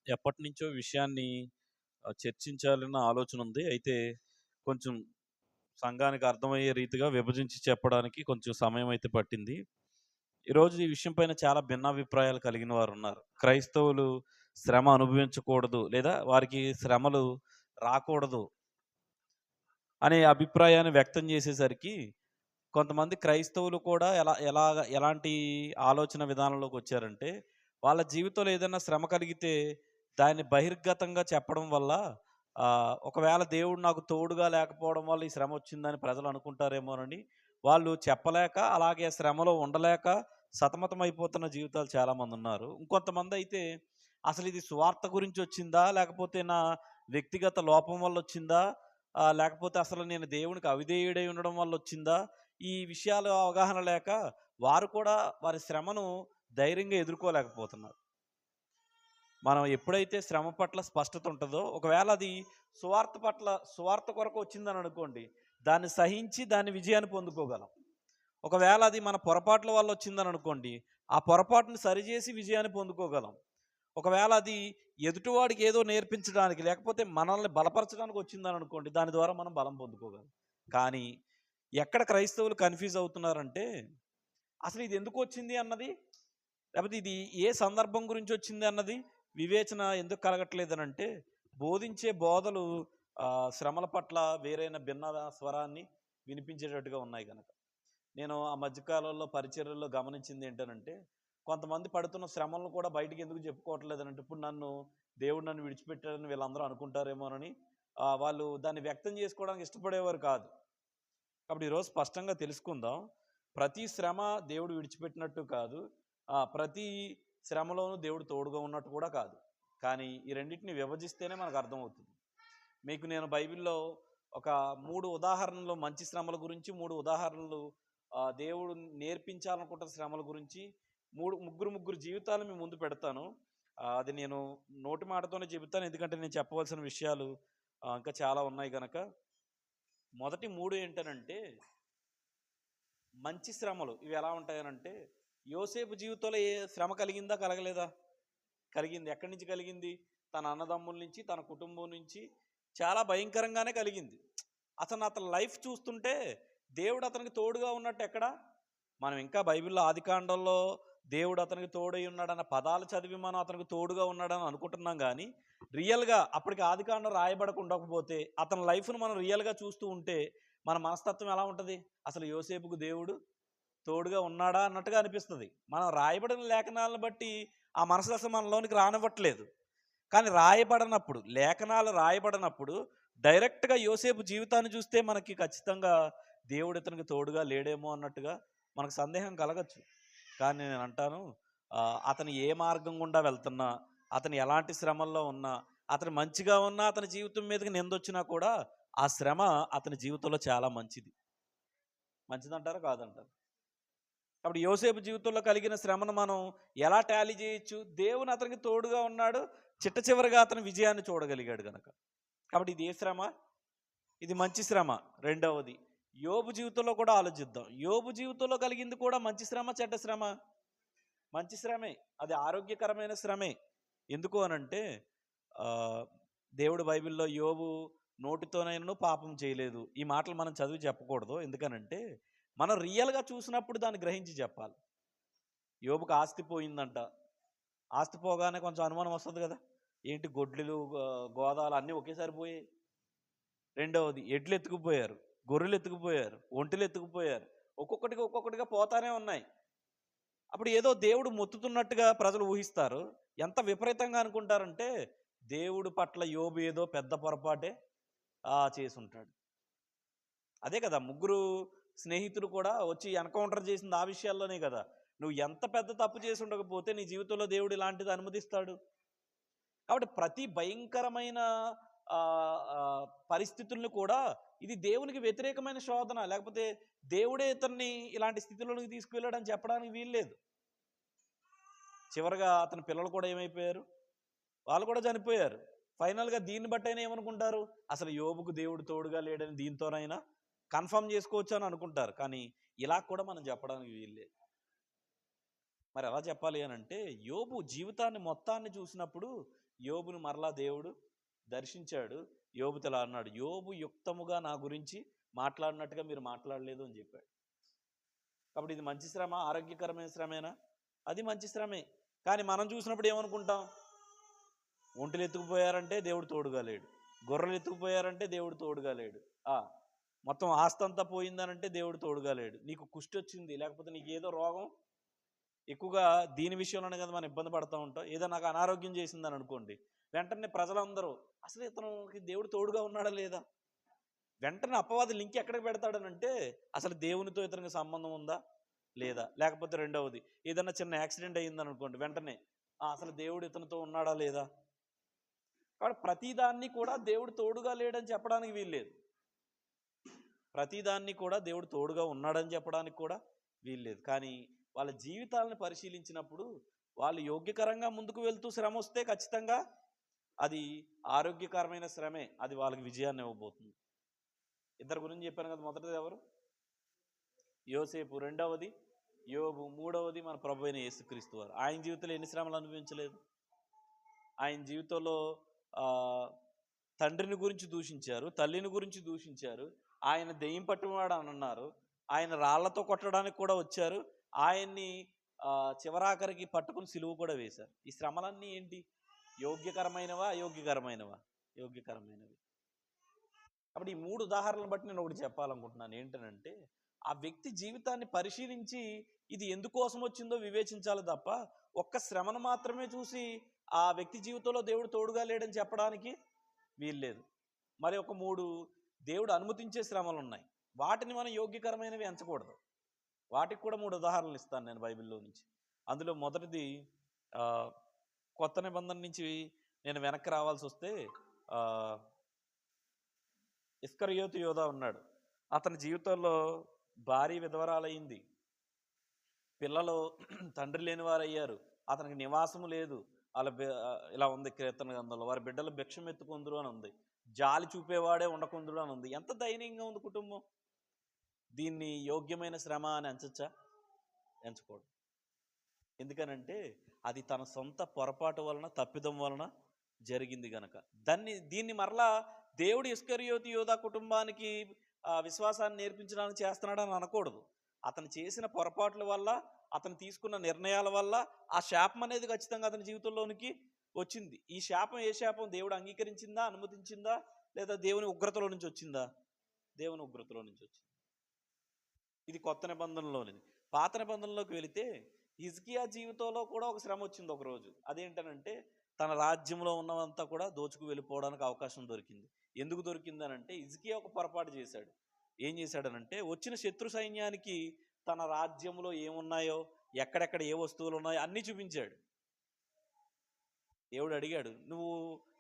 ఎప్పటినుంచో విషయాన్ని చర్చించాలన్న ఆలోచన ఉంది. అయితే కొంచెం సంఘానికి అర్థమయ్యే రీతిగా విభజించి చెప్పడానికి కొంచెం సమయం అయితే పట్టింది. ఈరోజు ఈ విషయం పైన చాలా భిన్నాభిప్రాయాలు కలిగిన వారున్నారు. క్రైస్తవులు శ్రమ అనుభవించకూడదు లేదా వారికి శ్రమలు రాకూడదు అనే అభిప్రాయాన్ని వ్యక్తం చేసేసరికి కొంతమంది క్రైస్తవులు కూడా ఎలాంటి ఆలోచన విధానంలోకొచ్చారంటే, వాళ్ళ జీవితంలో ఏదైనా శ్రమ కలిగితే దాన్ని బహిర్గతంగా చెప్పడం వల్ల ఒకవేళ దేవుడు నాకు తోడుగా లేకపోవడం వల్ల ఈ శ్రమొచ్చిందని ప్రజలు అనుకుంటారేమోనని, వాళ్ళు చెప్పలేక, అలాగే శ్రమలో ఉండలేక సతమతమైపోతున్న జీవితాలు చాలామందున్నారు. ఇంకొంతమందయితే అసలిది సువార్త గురించొచ్చిందా? లేకపోతే నా వ్యక్తిగత లోపం వల్లొచ్చిందా? లేకపోతే అసలు నేను దేవునికి అవిధేయుడై ఉండడం వల్లొచ్చిందా? ఈ విషయాలు అవగాహన లేక వారు కూడా వారి శ్రమను ధైర్యంగా ఎదుర్కోలేకపోతున్నారు. మనం ఎప్పుడైతే శ్రమ పట్ల స్పష్టత ఉంటదో, ఒకవేళ అది సువార్త కొరకు వచ్చిందని అనుకోండి, దాన్ని సహించి దాని విజయాన్ని పొందుకోగలం. ఒకవేళ అది మన పొరపాట్ల వల్ల వచ్చిందని అనుకోండి, ఆ పొరపాటుని సరిచేసి విజయాన్ని పొందుకోగలం. ఒకవేళ అది ఎదుటివాడికి ఏదో నేర్పించడానికి, లేకపోతే మనల్ని బలపరచడానికి వచ్చిందని అనుకోండి, దాని ద్వారా మనం బలం పొందుకోగలం. కానీ ఎక్కడ క్రైస్తవులు కన్‌ఫ్యూజ్ అవుతున్నారంటే, అసలు ఇది ఎందుకొచ్చింది అన్నది, లేపోతే ఇది ఏ సందర్భం గురించొచ్చింది అన్నది వివేచన ఎందుకు కలగట్లేదనంటే, బోధించే బోధలు శ్రమల పట్ల వేరైన భిన్న స్వరాన్ని వినిపించేటట్టుగా ఉన్నాయి గనక. నేను ఆ మధ్య కాలంలో పరిచర్యల్లో గమనించిందేంటనంటే, కొంతమంది పడుతున్న శ్రమలను కూడా బయటికెందుకు చెప్పుకోవట్లేదనంటే, ఇప్పుడు దేవుడు నన్ను విడిచిపెట్టాడని వీళ్ళందరూ అనుకుంటారేమోనని వాళ్ళు దాన్ని వ్యక్తం చేసుకోవడానికి ఇష్టపడేవారు కాదు. కాబట్టి ఈరోజు స్పష్టంగా తెలుసుకుందాం. ప్రతి శ్రమ దేవుడు విడిచిపెట్టినట్టు కాదు. ప్రతి శ్రమలోనూ దేవుడు తోడుగా ఉన్నట్టు కూడా కాదు. కానీ ఈ రెండిటిని విభజిస్తేనే మనకు అర్థమవుతుంది. మీకు నేను బైబిల్‌లో ఒక 3 ఉదాహరణలు మంచి శ్రమల గురించి, 3 ఉదాహరణలు దేవుడు నేర్పించాలనుకుంటున్న శ్రమల గురించి, ముగ్గురు జీవితాలు మీ ముందు పెడతాను. అది నేను నోటి మాటతోనే చెబుతాను. ఎందుకంటే నేను చెప్పవలసిన విషయాలు ఇంకా చాలా ఉన్నాయి గనక. మొదటి 3 ఏంటనంటే మంచి శ్రమలు. ఇవి ఎలా ఉంటాయనంటే, యోసేపు జీవితంలో శ్రమ కలిగిందా? కలగలేదా? కలిగింది. ఎక్కడి నుంచి కలిగింది? తన అన్నదమ్ముల నుంచి, తన కుటుంబం నుంచి చాలా భయంకరంగానే కలిగింది. అతని లైఫ్ చూస్తుంటే దేవుడు అతనికి తోడుగా ఉన్నట్టు ఎక్కడ? మనం ఇంకా బైబిల్‌లో ఆదికాండంలో దేవుడు అతనికి తోడై ఉన్నాడన్న పదాలు చదివి మనం అతనికి తోడుగా ఉన్నాడని అనుకుంటున్నాం గానీ, రియల్‌గా అప్పటికి ఆదికాండం రాయబడకుండకపోతే, అతని లైఫ్‌ని మనం రియల్‌గా చూస్తూ ఉంటే, మన మనస్తత్వం ఎలా ఉంటది? అసలు యోసేపుకు దేవుడు తోడుగా ఉన్నాడా అన్నట్టుగా అనిపిస్తది. మనం రాయబడిన లేఖనాలను బట్టి ఆ మనసు అసలు మనలోనికి రానివ్వట్లేదు. కానీ లేఖనాలు రాయబడనప్పుడు డైరెక్ట్‌గా యోసేపు జీవితాన్ని చూస్తే మనకి ఖచ్చితంగా దేవుడు ఇతనికి తోడుగా లేడేమో అన్నట్టుగా మనకు సందేహం కలగచ్చు. కానీ నేనంటాను, అతను ఏ మార్గం గుండా వెళ్తున్నా, అతను ఎలాంటి శ్రమల్లో ఉన్నా, అతను మంచిగా ఉన్నా, అతని జీవితం మీదకి నిందొచ్చినా కూడా ఆ శ్రమ అతని జీవితంలో చాలా మంచిది. మంచిదంటారా? కాదంటారా? కాబట్టి యోసేపు జీవితంలో కలిగిన శ్రమను మనం ఎలా టాలీ చేయొచ్చు? దేవుని అతనికి తోడుగా ఉన్నాడు. చిట్టచివరగా అతను విజయాన్ని చూడగలిగాడు గనక. కాబట్టి ఇది ఏ శ్రమ? ఇది మంచి శ్రమ. రెండవది యోబు జీవితంలో కూడా ఆలోచిద్దాం. యోబు జీవితంలో కలిగింది కూడా మంచి శ్రమ, చెడ్డ శ్రమ? మంచి శ్రమే. అది ఆరోగ్యకరమైన శ్రమే. ఎందుకు అనంటే ఆహ్, దేవుడు బైబిల్‌లో యోబు నోటితోనైనను పాపం చేయలేదు. ఈ మాటలు మనం చదివి చెప్పకూడదు. ఎందుకనంటే మనం రియల్‌గా చూసినప్పుడు దాన్ని గ్రహించి చెప్పాలి. యోబుకి ఆస్తి పోయిందంట. ఆస్తి పోగానే కొంచెం అనుమానం వస్తది గదా! ఏంటి గొడ్లు, గోదాలు అన్నీ ఒకేసారి పోయాయి. రెండవది ఎడ్లెత్తుకుపోయారు, గొర్రెలెత్తుకుపోయారు, ఒంటెలెత్తుకుపోయారు. ఒక్కొక్కటిగా పోతానే ఉన్నాయి. అప్పుడు ఏదో దేవుడు మొత్తుతున్నట్టుగా ప్రజలు ఊహిస్తారు. ఎంత విపరీతంగా అనుకుంటారంటే, దేవుడు పట్ల యోబు ఏదో పెద్ద పొరపాటే చేసుంటాడు. అదే కదా! ముగ్గురు స్నేహితులు కూడా వచ్చి ఎన్‌కౌంటర్ చేసింది ఆ విషయాల్లోనే గదా! నువ్వు ఎంత పెద్ద తప్పు చేసి ఉండకపోతే నీ జీవితంలో దేవుడు ఇలాంటిది అనుమతిస్తాడు. కాబట్టి ప్రతి భయంకరమైన పరిస్థితులను కూడా ఇది దేవునికి వ్యతిరేకమైన శోధన. లేకపోతే దేవుడే ఇతన్ని ఇలాంటి స్థితిలోనికి తీసుకువెళ్ళాడని చెప్పడానికి వీల్లేదు. చివరగా అతని పిల్లలు కూడా ఏమైపోయారు? వాళ్ళు కూడా చనిపోయారు. ఫైనల్‌గా దీన్ని బట్టైనా ఏమనుకుంటారు? అసలు యోబుకు దేవుడు తోడుగా లేడని దీంతోనైనా కన్ఫర్మ్ చేసుకోవచ్చు అని అనుకుంటారు. కానీ ఇలా కూడా మనం చెప్పడానికి వీల్లేదు. మరి ఎలా చెప్పాలి అని అంటే, యోబు జీవితాన్ని మొత్తాన్ని చూసినప్పుడు యోబును మరలా దేవుడు దర్శించాడు. యోబుతో ఇలా అన్నాడు, యోబు యుక్తముగా నా గురించి మాట్లాడినట్టుగా మీరు మాట్లాడలేదు అని చెప్పాడు. కాబట్టి ఇది మంచి శ్రమ, ఆరోగ్యకరమైన శ్రమేనా? అది మంచి శ్రమే. కానీ మనం చూసినప్పుడు ఏమనుకుంటాం? ఒంటెలు ఎత్తుకుపోయారంటే దేవుడు తోడుగా లేడు. గొర్రెలు ఎత్తుకుపోయారంటే దేవుడు తోడుగా లేడు. ఆ! మొత్తం ఆస్తంతా పోయిందనంటే దేవుడు తోడుగా లేడు. నీకు కుష్టొచ్చింది, లేకపోతే నీకేదో రోగం ఎక్కువగా దీని విషయంలోనే కదా మనం ఇబ్బంది పడతా ఉంటాం. ఏదో నాకు అనారోగ్యం చేసిందని అనుకోండి, వెంటనే ప్రజలందరూ అసలు ఇతనికి దేవుడు తోడుగా ఉన్నాడా లేదా? వెంటనే అపవాది లింక్ ఎక్కడికి పెడతాడనంటే, అసలు దేవునితో ఇతనికి సంబంధం ఉందా లేదా? లేకపోతే రెండవది, ఏదన్నా చిన్న యాక్సిడెంట్ అయ్యిందనుకోండి, వెంటనే అసలు దేవుడు ఇతనితో ఉన్నాడా లేదా? కాబట్టి ప్రతిదాన్ని కూడా దేవుడు తోడుగా లేడని చెప్పడానికి వీల్లేదు. ప్రతిదాన్ని కూడా దేవుడు తోడుగా ఉన్నాడని చెప్పడానికి కూడా వీల్లేదు. కానీ వాళ్ళ జీవితాలను పరిశీలించినప్పుడు వాళ్ళు యోగ్యకరంగా ముందుకు వెళ్తూ శ్రమ వస్తే ఖచ్చితంగా అది ఆరోగ్యకరమైన శ్రమే. అది వాళ్ళకి విజయాన్ని ఇవ్వబోతుంది. ఇద్దరు గురించి చెప్పాను కదా. మొదటిది ఎవరు? యోసేపు. రెండవది యోబు. మూడవది మన ప్రభు అయిన యేసుక్రీస్తు వారు. ఆయన జీవితంలో ఎన్ని శ్రమలు అనుభవించలేదు? ఆయన జీవితంలో తండ్రిని గురించి దూషించారు, తల్లిని గురించి దూషించారు, ఆయన దెయ్యం పట్టినవాడు అని అన్నారు, ఆయన రాళ్లతో కొట్టడానికి కూడా వచ్చారు, ఆయన్ని చివరాఖరికి పట్టుకుని సిలువ కూడా వేశారు. ఈ శ్రమలన్నీ ఏంటి? యోగ్యకరమైనవా, అయోగ్యకరమైనవా? యోగ్యకరమైనవి. కాబట్టి ఈ 3 ఉదాహరణలు బట్టి నేను ఒకటి చెప్పాలనుకుంటున్నాను. ఏంటనంటే, ఆ వ్యక్తి జీవితాన్ని పరిశీలించి ఇది ఎందుకోసం వచ్చిందో వివేచించాలి తప్ప, ఒక్క శ్రమను మాత్రమే చూసి ఆ వ్యక్తి జీవితంలో దేవుడు తోడుగా లేడని చెప్పడానికి వీల్లేదు. మరి ఒక 3 దేవుడు అనుమతించే శ్రమలు ఉన్నాయి. వాటిని మనం యోగ్యకరమైనవి ఎంచకూడదు. వాటికి కూడా 3 ఉదాహరణలు ఇస్తాను నేను బైబిల్లో నుంచి. అందులో మొదటిది కొత్త నిబంధన నుంచి నేను వెనక్కి రావాల్సి వస్తే ఇస్కరియోతు యోధా ఉన్నాడు. అతని జీవితంలో భార్య విధవరాలయ్యింది, పిల్లలు తండ్రి లేని వారయ్యారు, అతనికి నివాసము లేదు. వాళ్ళ ఇలా ఉంది కీర్తన గ్రంథంలో, వారి బిడ్డలు భిక్షం ఎత్తుకుందరు అని ఉంది, జాలి చూపేవాడే ఉండకుందురు అని ఉంది. ఎంత దయనీయంగా ఉంది కుటుంబం. దీన్ని యోగ్యమైన శ్రమ అని ఎంచచ్చా? ఎంచకూడదు. ఎందుకనంటే అది తన సొంత పొరపాటు వలన, తప్పిదం వలన జరిగింది గనక. దీన్ని మరలా దేవుడు ఇస్కరియోతు యోధా కుటుంబానికి విశ్వాసాన్ని నేర్పించడానికి చేస్తున్నాడని అనకూడదు. అతను చేసిన పొరపాట్ల వల్ల, అతను తీసుకున్న నిర్ణయాల వల్ల ఆ శాపం అనేది ఖచ్చితంగా అతని జీవితంలోనికి వచ్చింది. ఈ శాపం ఏ శాపం? దేవుడు అంగీకరించిందా, అనుమతించిందా, లేదా దేవుని ఉగ్రతలో నుంచి వచ్చిందా? దేవుని ఉగ్రతలో నుంచి వచ్చింది. ఇది కొత్త నిబంధనలోనిది. పాత నిబంధనలోకి వెళితే హిజ్కియా జీవితంలో కూడా ఒక శ్రమ వచ్చింది ఒకరోజు. అదేంటనంటే, తన రాజ్యంలో ఉన్నవంతా కూడా దోచుకు వెళ్ళిపోవడానికి అవకాశం దొరికింది. ఎందుకు దొరికిందనంటే, హిజ్కియా ఒక పొరపాటు చేశాడు. ఏం చేశాడనంటే, వచ్చిన శత్రు సైన్యానికి తన రాజ్యంలో ఏమున్నాయో, ఎక్కడెక్కడ ఏ వస్తువులు ఉన్నాయో అన్నీ చూపించాడు. దేవుడు అడిగాడు, నువ్వు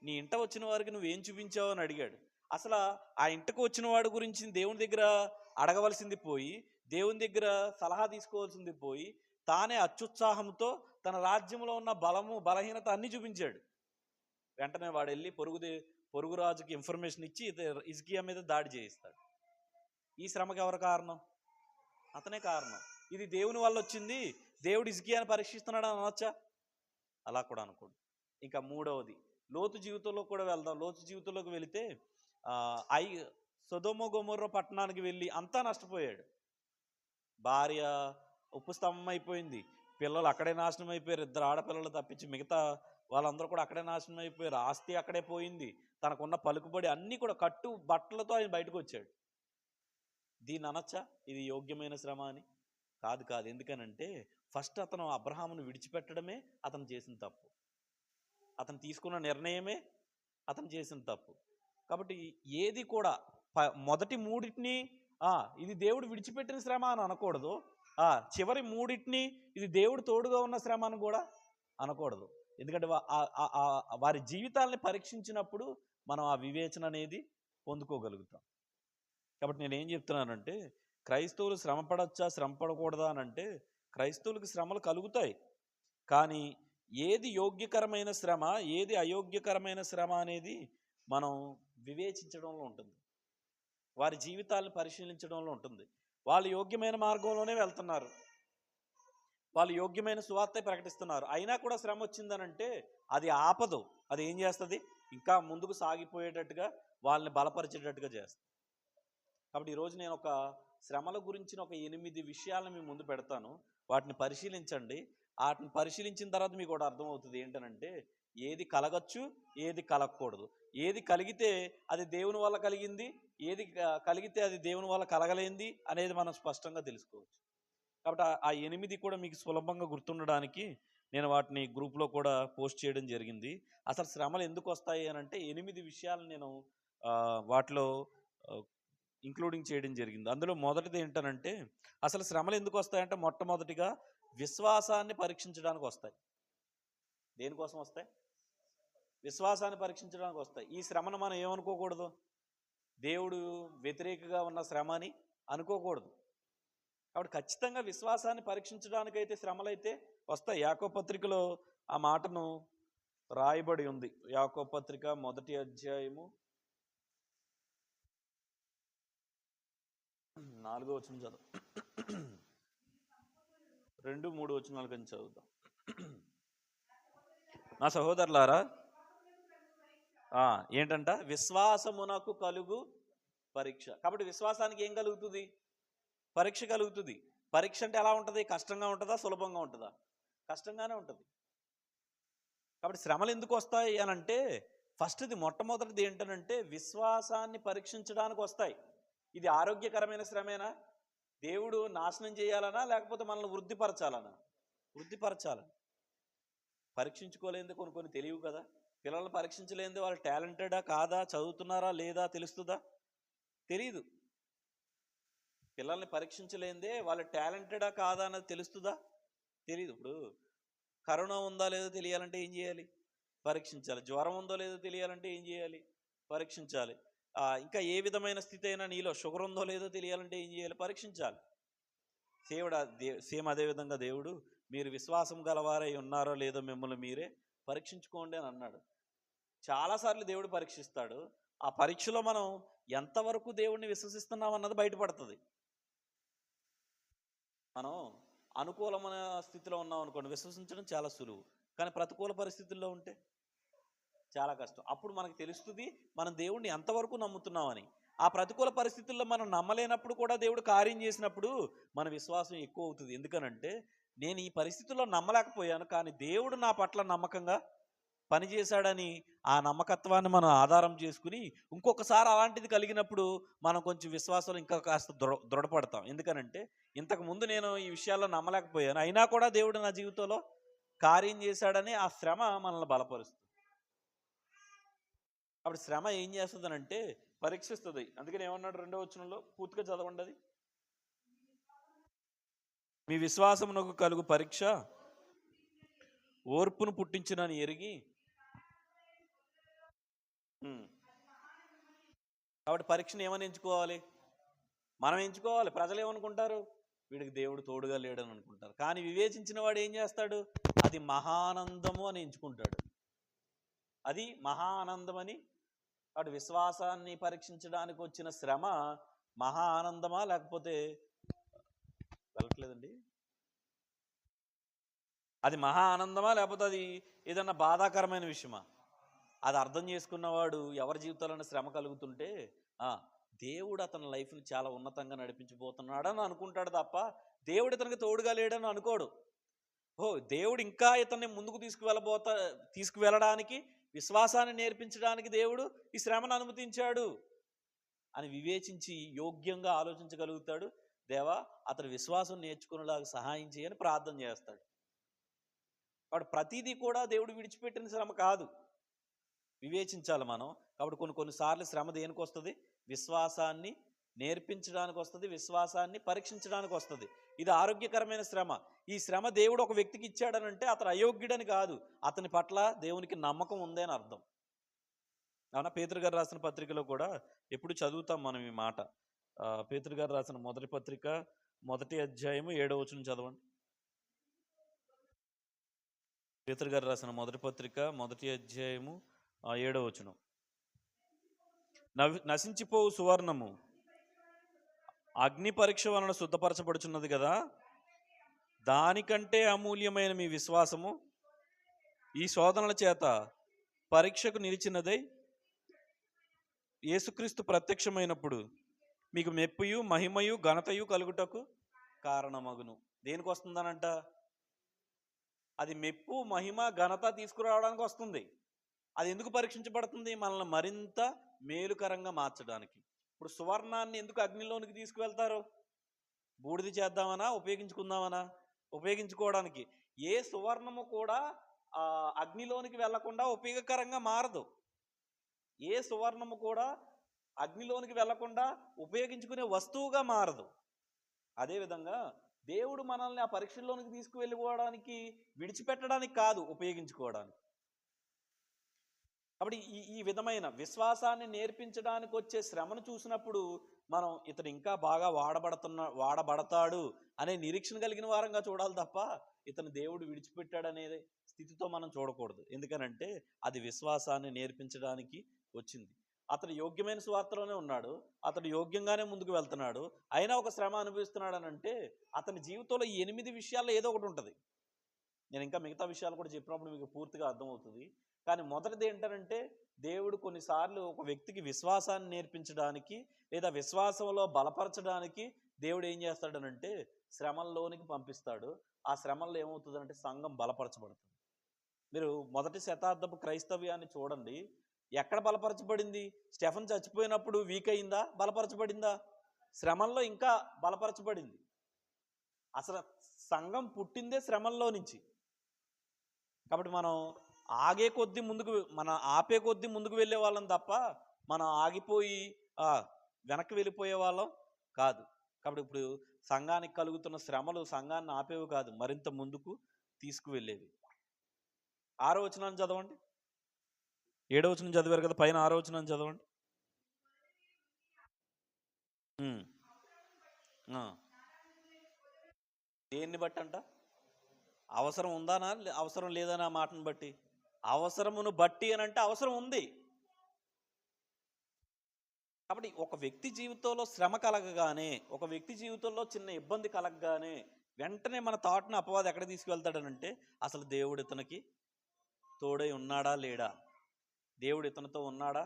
నీ ఇంట వచ్చిన వారికి నువ్వేం చూపించావు అని అడిగాడు. అసలు ఆ ఇంటకు వచ్చిన వాడి గురించి దేవుని దగ్గర అడగవలసింది పోయి, దేవుని దగ్గర సలహా తీసుకోవాల్సింది పోయి, తానే అత్యుత్సాహంతో తన రాజ్యంలో ఉన్న బలము, బలహీనత అన్నీ చూపించాడు. వెంటనే వాడు వెళ్ళి పొరుగు రాజుకి ఇన్ఫర్మేషన్ ఇచ్చి హిజ్కియా మీద దాడి చేయిస్తాడు. ఈ శ్రమకి ఎవరు కారణం? అతనే కారణం. ఇది దేవుని వల్ల వచ్చింది, దేవుడు హిజ్కియాని పరీక్షిస్తున్నాడు అని అనొచ్చా? అలా కూడా అనకూడదు. ఇంకా మూడవది, లోతు జీవితంలో కూడా వెళ్దాం. లోతు జీవితంలోకి వెళితే సొదొమ గొమొర్రా పట్టణానికి వెళ్ళి అంతా నష్టపోయాడు. భార్య ఉప్పు స్తంభం అయిపోయింది, పిల్లలు అక్కడే నాశనం అయిపోయారు, 2 ఆడపిల్లలు తప్పించి మిగతా వాళ్ళందరూ కూడా అక్కడే నాశనం అయిపోయారు, ఆస్తి అక్కడే పోయింది, తనకున్న పలుకుబడి అన్నీ కూడా కట్టు బట్టలతో ఆయన బయటకు వచ్చాడు. దీన్ని అనొచ్చా ఇది యోగ్యమైన శ్రమ అని? కాదు. ఎందుకనంటే, ఫస్ట్ అతను అబ్రహామును విడిచిపెట్టడమే అతను చేసిన తప్పు. అతను తీసుకున్న నిర్ణయమే అతను చేసిన తప్పు. కాబట్టి ఏది కూడా మొదటి మూడింటిని ఇది దేవుడు విడిచిపెట్టిన శ్రమ అని అనకూడదు, చివరి మూడింటిని ఇది దేవుడు తోడుగా ఉన్న శ్రమ అని కూడా అనకూడదు. ఎందుకంటే వారి జీవితాలని పరీక్షించినప్పుడు మనం ఆ వివేచన అనేది పొందుకోగలుగుతాం. కాబట్టి నేనేం చెప్తున్నానంటే, క్రైస్తవులు శ్రమ పడచ్చా, శ్రమ పడకూడదా అని అంటే, క్రైస్తవులకు శ్రమలు కలుగుతాయి. కానీ ఏది యోగ్యకరమైన శ్రమ, ఏది అయోగ్యకరమైన శ్రమ అనేది మనం వివేచించడంలో ఉంటుంది. వారి జీవితాలను పరిశీలించడంలో ఉంటుంది. వాళ్ళు యోగ్యమైన మార్గంలోనే వెళ్తున్నారు, వాళ్ళు యోగ్యమైన సువార్తే ప్రకటిస్తున్నారు. అయినా కూడా శ్రమ వచ్చిందనంటే అది ఆపదు. అది ఏం చేస్తుంది? ఇంకా ముందుకు సాగిపోయేటట్టుగా వాళ్ళని బలపరిచేటట్టుగా చేస్తుంది. కాబట్టి ఈరోజు నేను ఒక శ్రమల గురించిన ఒక 8 విషయాలను మీ ముందు పెడతాను. వాటిని పరిశీలించండి. వాటిని పరిశీలించిన తర్వాత మీకు ఒకటి అర్థమవుతుంది ఏంటనంటే ఏది కలగచ్చు, ఏది కలగకూడదు. ఏది కలిగితే అది దేవుని వల్ల కలిగింది, ఏది కలిగితే అది దేవుని వల్ల కలగలేంది అనేది మనం స్పష్టంగా తెలుసుకోవచ్చు. కాబట్టి ఆ 8 కూడా మీకు సులభంగా గుర్తుండడానికి నేను వాటిని గ్రూప్లో కూడా పోస్ట్ చేయడం జరిగింది. అసలు శ్రమలు ఎందుకు వస్తాయి అని అంటే 8 విషయాలు నేను వాటిలో ఇంక్లూడింగ్ చేయడం జరిగింది. అందులో మొదటిది ఏంటనంటే అసలు శ్రమలు ఎందుకు వస్తాయంటే మొట్టమొదటిగా విశ్వాసాన్ని పరీక్షించడానికి వస్తాయి. దేనికోసం వస్తాయి? విశ్వాసాన్ని పరీక్షించడానికి వస్తాయి. ఈ శ్రమను మనం ఏమనుకోకూడదు? దేవుడు వ్యతిరేకగా ఉన్న శ్రమ అని అనుకోకూడదు. కాబట్టి ఖచ్చితంగా విశ్వాసాన్ని పరీక్షించడానికైతే శ్రమలైతే వస్తాయి. యాకోబు పత్రికలో ఆ మాటను రాయబడి ఉంది. యాకోబు పత్రిక 1వ అధ్యాయము 4వ వచనం చదువు. 2, 3 వచనాల నుంచి చదువుతాం. నా సహోదరులారా, ఏంటంట? విశ్వాసమునకు కలుగు పరీక్ష. కాబట్టి విశ్వాసానికి ఏం కలుగుతుంది? పరీక్ష కలుగుతుంది. పరీక్ష అంటే ఎలా ఉంటుంది? కష్టంగా ఉంటుందా, సులభంగా ఉంటుందా? కష్టంగానే ఉంటుంది. కాబట్టి శ్రమలు ఎందుకు వస్తాయి అని అంటే ఫస్ట్ది మొట్టమొదటిది ఏంటనంటే విశ్వాసాన్ని పరీక్షించడానికి వస్తాయి. ఇది ఆరోగ్యకరమైన శ్రమేనా? దేవుడు నాశనం చేయాలనా లేకపోతే మనల్ని వృద్ధిపరచాలనా? వృద్ధిపరచాలని. పరీక్షించుకోలేంది కొన్ని తెలియవు కదా. పిల్లల్ని పరీక్షించలేంది వాళ్ళు టాలెంటెడా కాదా, చదువుతున్నారా లేదా తెలుస్తుందా? తెలీదు. పిల్లల్ని పరీక్షించలేందే వాళ్ళు టాలెంటెడా కాదా అన్నది తెలుస్తుందా? తెలీదు. ఇప్పుడు కరోనా ఉందా లేదో తెలియాలంటే ఏం చేయాలి? పరీక్షించాలి. జ్వరం ఉందో లేదో తెలియాలంటే ఏం చేయాలి? పరీక్షించాలి. ఇంకా ఏ విధమైన స్థితి అయినా నీలో షుగర్ ఉందో లేదో తెలియాలంటే ఏం చేయాలి? పరీక్షించాలి. సేమ్ అదేవిధంగా దేవుడు మీరు విశ్వాసం గలవారై ఉన్నారో లేదో మిమ్మల్ని మీరే పరీక్షించుకోండి అని అన్నాడు. చాలాసార్లు దేవుడు పరీక్షిస్తాడు. ఆ పరీక్షలో మనం ఎంతవరకు దేవుడిని విశ్వసిస్తున్నాం అన్నది బయటపడుతుంది. మనం అనుకూలమైన స్థితిలో ఉన్నాం అనుకోండి, విశ్వసించడం చాలా సులువు. కానీ ప్రతికూల పరిస్థితుల్లో ఉంటే చాలా కష్టం. అప్పుడు మనకు తెలుస్తుంది మనం దేవుడిని ఎంతవరకు నమ్ముతున్నామని. ఆ ప్రతికూల పరిస్థితుల్లో మనం నమ్మలేనప్పుడు కూడా దేవుడు కార్యం చేసినప్పుడు మన విశ్వాసం ఎక్కువ అవుతుంది. ఎందుకనంటే నేను ఈ పరిస్థితుల్లో నమ్మలేకపోయాను, కానీ దేవుడు నా పట్ల నమ్మకంగా పనిచేశాడని ఆ నమ్మకత్వాన్ని మనం ఆధారం చేసుకుని ఇంకొకసారి అలాంటిది కలిగినప్పుడు మనం కొంచెం విశ్వాసం ఇంకా కాస్త దృఢపడతాం. ఎందుకనంటే ఇంతకుముందు నేను ఈ విషయాల్లో నమ్మలేకపోయాను, అయినా కూడా దేవుడు నా జీవితంలో కార్యం చేశాడని ఆ శ్రమ మనల్ని బలపరుస్తుంది. అప్పుడు శ్రమ ఏం చేస్తుందనంటే పరీక్షిస్తుంది. అందుకని ఏమన్నాడు 2వ వచనంలో? పూర్తిగా చదవండి అది. మీ విశ్వాసమునకు కలుగు పరీక్ష ఓర్పును పుట్టించునని ఎరిగి. కాబట్టి పరీక్షను ఏమని ఎంచుకోవాలి? మనం ఎంచుకోవాలి. ప్రజలు ఏమనుకుంటారు? వీడికి దేవుడు తోడుగా లేడని అనుకుంటారు. కానీ వివేచించిన వాడు ఏం చేస్తాడు? అది మహానందము అని ఎంచుకుంటాడు. అది మహా అని. వాడు విశ్వాసాన్ని పరీక్షించడానికి వచ్చిన శ్రమ మహా ఆనందమా లేకపోతే వెళ్ళట్లేదండి, అది మహా ఆనందమా లేకపోతే అది ఏదన్నా బాధాకరమైన విషయమా? అది అర్థం చేసుకున్నవాడు ఎవరి జీవితాలను శ్రమ కలుగుతుంటే దేవుడు అతని లైఫ్ని చాలా ఉన్నతంగా నడిపించబోతున్నాడని అనుకుంటాడు తప్ప దేవుడు ఇతనికి తోడుగా లేడని అనుకోడు. దేవుడు ఇంకా ఇతన్ని ముందుకు తీసుకువెళ్ళడానికి విశ్వాసాన్ని నేర్పించడానికి దేవుడు ఈ శ్రమను అనుమతించాడు అని వివేచించి యోగ్యంగా ఆలోచించగలుగుతాడు. దేవా అతని విశ్వాసం నేర్చుకునేలాగా సహాయం చేయని ప్రార్థన చేస్తాడు. కాబట్టి ప్రతిదీ కూడా దేవుడు విడిచిపెట్టిన శ్రమ కాదు, వివేచించాలి మనం. కాబట్టి కొన్నిసార్లు శ్రమ దేనికి వస్తుంది? విశ్వాసాన్ని నేర్పించడానికి వస్తుంది, విశ్వాసాన్ని పరీక్షించడానికి వస్తుంది. ఇది ఆరోగ్యకరమైన శ్రమ. ఈ శ్రమ దేవుడు ఒక వ్యక్తికి ఇచ్చాడనంటే అతను అయోగ్యుడని కాదు, అతని పట్ల దేవునికి నమ్మకం ఉంది అని అర్థం. అవునా? పేతురు గారు రాసిన పత్రికలో కూడా ఎప్పుడు చదువుతాం మనం ఈ మాట. పేతురు గారు రాసిన మొదటి పత్రిక 1వ అధ్యాయము 7వ వచనం చదవండి. పేతురు గారు రాసిన మొదటి పత్రిక 1వ అధ్యాయము 7వ వచనం. నశించిపోవు సువర్ణము అగ్ని పరీక్ష వలన శుద్ధపరచబడుచున్నది కదా, దానికంటే అమూల్యమైన మీ విశ్వాసము ఈ శోధనల చేత పరీక్షకు నిలిచినదై యేసుక్రీస్తు ప్రత్యక్షమైనప్పుడు మీకు మెప్పుయు మహిమయు ఘనతయు కలుగుటకు కారణమగును. దేనికి వస్తుందనంట? అది మెప్పు మహిమ ఘనత తీసుకురావడానికి వస్తుంది. అది ఎందుకు పరీక్షించబడుతుంది? మనల్ని మరింత మేలుకరంగా మార్చడానికి. ఇప్పుడు సువర్ణాన్ని ఎందుకు అగ్నిలోనికి తీసుకువెళ్తారు? బూడిద చేద్దామనా, ఉపయోగించుకుందామనా? ఉపయోగించుకోవడానికి. ఏ సువర్ణము కూడా అగ్నిలోనికి వెళ్లకుండా ఉపయోగకరంగా మారదు. ఏ సువర్ణము కూడా అగ్నిలోనికి వెళ్లకుండా ఉపయోగించుకునే వస్తువుగా మారదు. అదేవిధంగా దేవుడు మనల్ని ఆ పరీక్షల్లోనికి తీసుకువెళ్ళిపోవడానికి, విడిచిపెట్టడానికి కాదు, ఉపయోగించుకోవడానికి. కాబట్టి ఈ విధమైన విశ్వాసాన్ని నేర్పించడానికి వచ్చే శ్రమను చూసినప్పుడు మనం ఇతను ఇంకా బాగా వాడబడతాడు అనే నిరీక్షణ కలిగిన వారంగా చూడాలి తప్ప ఇతను దేవుడు విడిచిపెట్టాడనే స్థితితో మనం చూడకూడదు. ఎందుకనంటే అది విశ్వాసాన్ని నేర్పించడానికి వచ్చింది. అతడు యోగ్యమైన సువార్తలోనే ఉన్నాడు, అతడు యోగ్యంగానే ముందుకు వెళ్తున్నాడు, అయినా ఒక శ్రమ అనుభవిస్తున్నాడు అని అంటే అతని జీవితంలో ఈ 8 విషయాల్లో ఏదో ఒకటి ఉంటుంది. నేను ఇంకా మిగతా విషయాలు కూడా చెప్పినప్పుడు మీకు పూర్తిగా అర్థమవుతుంది. కానీ మొదటిది ఏంటంటే దేవుడు కొన్నిసార్లు ఒక వ్యక్తికి విశ్వాసాన్ని నేర్పించడానికి లేదా విశ్వాసంలో బలపరచడానికి దేవుడు ఏం చేస్తాడనంటే శ్రమల్లోనికి పంపిస్తాడు. ఆ శ్రమల్లో ఏమవుతుందంటే సంఘం బలపరచబడుతుంది. మీరు మొదటి శతాబ్దపు క్రైస్తవ్యాన్ని చూడండి. ఎక్కడ బలపరచబడింది? స్టెఫన్ చచ్చిపోయినప్పుడు వీక్ అయిందా? బలపరచబడిందా? శ్రమల్లో ఇంకా బలపరచబడింది. అసలు సంఘం పుట్టిందే శ్రమల్లో నుంచి. కాబట్టి మనం ఆపే కొద్దీ ముందుకు వెళ్ళే వాళ్ళం తప్ప మనం ఆగిపోయి వెనక్కి వెళ్ళిపోయే వాళ్ళం కాదు. కాబట్టి ఇప్పుడు సంఘానికి కలుగుతున్న శ్రమలు సంఘాన్ని ఆపేవి కాదు, మరింత ముందుకు తీసుకువెళ్ళేవి. 6వ వచనాన్ని చదవండి. 7వ వచనం చదివారు కదా, పైన 6వ వచనాన్ని చదవండి. దేన్ని బట్టి అంట? అవసరం ఉందానా, అవసరం లేదనా? మాటను బట్టి. అవసరమును బట్టి అని అంటే అవసరం ఉంది. కాబట్టి ఒక వ్యక్తి జీవితంలో శ్రమ కలగగానే, ఒక వ్యక్తి జీవితంలో చిన్న ఇబ్బంది కలగగానే వెంటనే మన థాట్ను అపవాది ఎక్కడ తీసుకువెళ్తాడనంటే అసలు దేవుడు ఇతనికి తోడై ఉన్నాడా లేడా, దేవుడు ఇతనితో ఉన్నాడా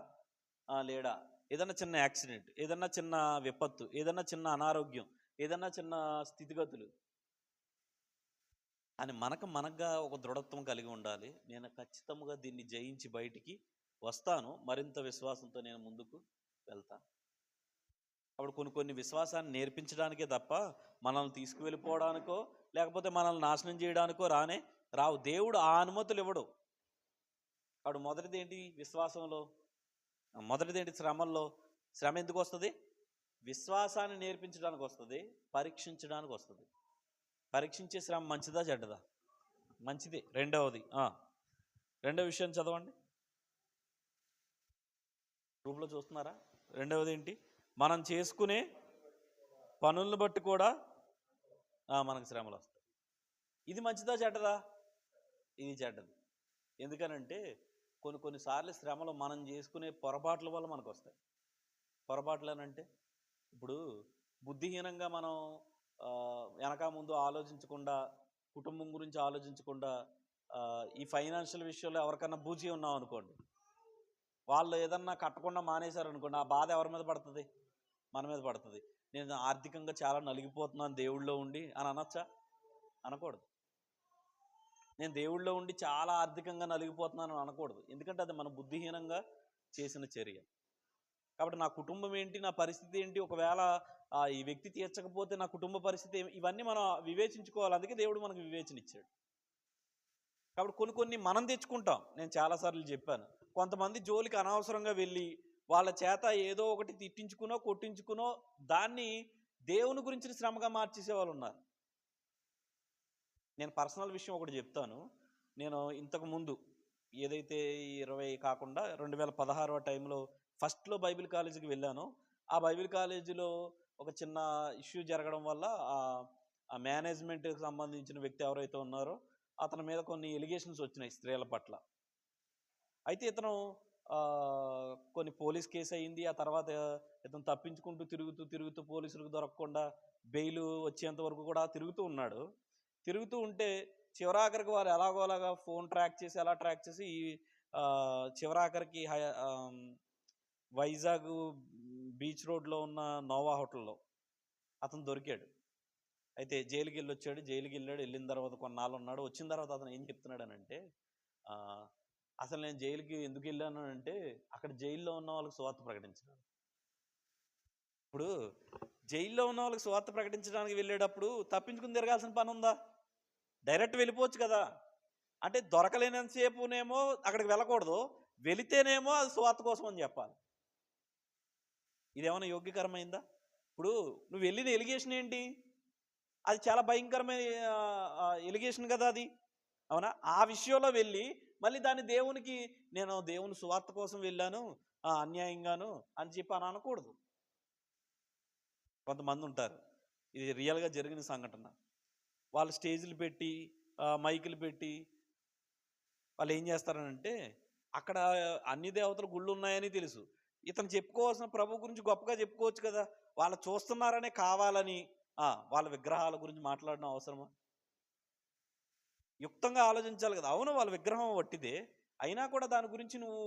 లేడా, ఏదన్నా చిన్న యాక్సిడెంట్, ఏదన్నా చిన్న విపత్తు, ఏదన్నా చిన్న అనారోగ్యం, ఏదన్నా చిన్న స్థితిగతులు అని మనకుగా ఒక దృఢత్వం కలిగి ఉండాలి. నేను ఖచ్చితంగా దీన్ని జయించి బయటికి వస్తాను, మరింత విశ్వాసంతో నేను ముందుకు వెళ్తాను. అప్పుడు కొన్ని విశ్వాసాన్ని నేర్పించడానికే తప్ప మనల్ని తీసుకువెళ్ళిపోవడానికో లేకపోతే మనల్ని నాశనం చేయడానికో రావు. దేవుడు ఆ అనుమతులు ఇవ్వడు. అప్పుడు మొదటిది ఏంటి? విశ్వాసంలో మొదటిది ఏంటి? శ్రమల్లో. శ్రమ ఎందుకు వస్తుంది? విశ్వాసాన్ని నేర్పించడానికి వస్తుంది, పరీక్షించడానికి వస్తుంది. పరీక్షించే శ్రమ మంచిదా చెడ్డదా? మంచిదే. రెండవ విషయం చదవండి. గ్రూప్లో చూస్తున్నారా? రెండవది ఏంటి? మనం చేసుకునే పనులను బట్టి కూడా మనకు శ్రమలు వస్తాయి. ఇది మంచిదా చెడ్డదా? ఇది చెడ్డది. ఎందుకనంటే కొన్నిసార్లు శ్రమలు మనం చేసుకునే పొరపాట్ల వల్ల మనకు వస్తాయి. పొరపాట్లు అనంటే ఇప్పుడు బుద్ధిహీనంగా మనం వెనక ముందు ఆలోచించకుండా, కుటుంబం గురించి ఆలోచించకుండా ఈ ఫైనాన్షియల్ విషయంలో ఎవరికన్నా బూజీ ఉన్నాం అనుకోండి, వాళ్ళు ఏదన్నా కట్టకుండా మానేశారు అనుకోండి, ఆ బాధ ఎవరి మీద పడుతుంది? మన మీద పడుతుంది. నేను ఆర్థికంగా చాలా నలిగిపోతున్నాను దేవుళ్ళో ఉండి అని అనొచ్చా? అనకూడదు. నేను దేవుళ్ళో ఉండి చాలా ఆర్థికంగా నలిగిపోతున్నాను అని అనకూడదు. ఎందుకంటే అది మన బుద్ధిహీనంగా చేసిన చర్య. కాబట్టి నా కుటుంబం ఏంటి, నా పరిస్థితి ఏంటి, ఒకవేళ ఈ వ్యక్తి తీర్చకపోతే నా కుటుంబ పరిస్థితి ఇవన్నీ మనం వివేచించుకోవాలి. అందుకే దేవుడు మనకు వివేచన ఇచ్చాడు. కాబట్టి కొన్ని మనం తెచ్చుకుంటాం. నేను చాలాసార్లు చెప్పాను, కొంతమంది జోలికి అనవసరంగా వెళ్ళి వాళ్ళ చేత ఏదో ఒకటి తిట్టించుకునో కొట్టించుకునో దాన్ని దేవుని గురించిన శ్రమగా మార్చేసే వాళ్ళు ఉన్నారు. నేను పర్సనల్ విషయం ఒకటి చెప్తాను. నేను ఇంతకుముందు ఏదైతే 20 కాకుండా 2016 టైంలో ఫస్ట్లో బైబిల్ కాలేజీకి వెళ్ళాను. ఆ బైబిల్ కాలేజీలో ఒక చిన్న ఇష్యూ జరగడం వల్ల ఆ మేనేజ్మెంట్కి సంబంధించిన వ్యక్తి ఎవరైతే ఉన్నారో అతని మీద కొన్ని ఎలిగేషన్స్ వచ్చినాయి స్త్రీల పట్ల. అయితే ఇతను కొన్ని పోలీస్ కేసు అయింది. ఆ తర్వాత ఇతను తప్పించుకుంటూ తిరుగుతూ పోలీసులకు దొరకకుండా బెయిల్ వచ్చేంత వరకు కూడా తిరుగుతూ ఉన్నాడు. తిరుగుతూ ఉంటే చివరాఖరికి వాళ్ళు ఎలాగోలాగా ఫోన్ ట్రాక్ చేసి ఎలా ట్రాక్ చేసి చివరాఖరికి వైజాగ్ బీచ్ రోడ్లో ఉన్న నోవా హోటల్లో అతను దొరికాడు. అయితే జైలుకి వెళ్ళొచ్చాడు. జైలుకి వెళ్ళాడు. వెళ్ళిన తర్వాత కొన్నాళ్ళు ఉన్నాడు. వచ్చిన తర్వాత అతను ఏం చెప్తున్నాడనంటే అసలు నేను జైలుకి ఎందుకు వెళ్ళాను అంటే అక్కడ జైల్లో ఉన్న వాళ్ళకి సువార్త ప్రకటించడానికి. ఇప్పుడు జైల్లో ఉన్న వాళ్ళకి సువార్త ప్రకటించడానికి వెళ్ళేటప్పుడు తప్పించుకుని తిరగాల్సిన పని ఉందా? డైరెక్ట్ వెళ్ళిపోవచ్చు కదా. అంటే దొరకలేనంతసేపునేమో అక్కడికి వెళ్ళకూడదు, వెళితేనేమో అది సువార్త కోసం అని చెప్పాలి. ఇదేమైనా యోగ్యకరమైందా? ఇప్పుడు నువ్వు వెళ్ళిన ఎలిగేషన్ ఏంటి? అది చాలా భయంకరమైన ఎలిగేషన్ కదా అది, అవునా? ఆ విషయంలో వెళ్ళి మళ్ళీ దాన్ని దేవునికి నేను దేవుని సువార్త కోసం వెళ్ళాను అన్యాయంగాను అని చెప్పి అని అనకూడదు. కొంతమంది ఉంటారు, ఇది రియల్గా జరిగిన సంఘటన. వాళ్ళు స్టేజ్లు పెట్టి మైకులు పెట్టి వాళ్ళు ఏం చేస్తారనంటే అక్కడ అన్ని దేవతల గుళ్ళు ఉన్నాయని తెలుసు, ఇతను చెప్పుకోవాల్సిన ప్రభు గురించి గొప్పగా చెప్పుకోవచ్చు కదా. వాళ్ళు చూస్తున్నారనే కావాలని వాళ్ళ విగ్రహాల గురించి మాట్లాడడం అవసరమా? యుక్తంగా ఆలోచించాలి కదా. అవును, వాళ్ళ విగ్రహం వట్టిదే, అయినా కూడా దాని గురించి నువ్వు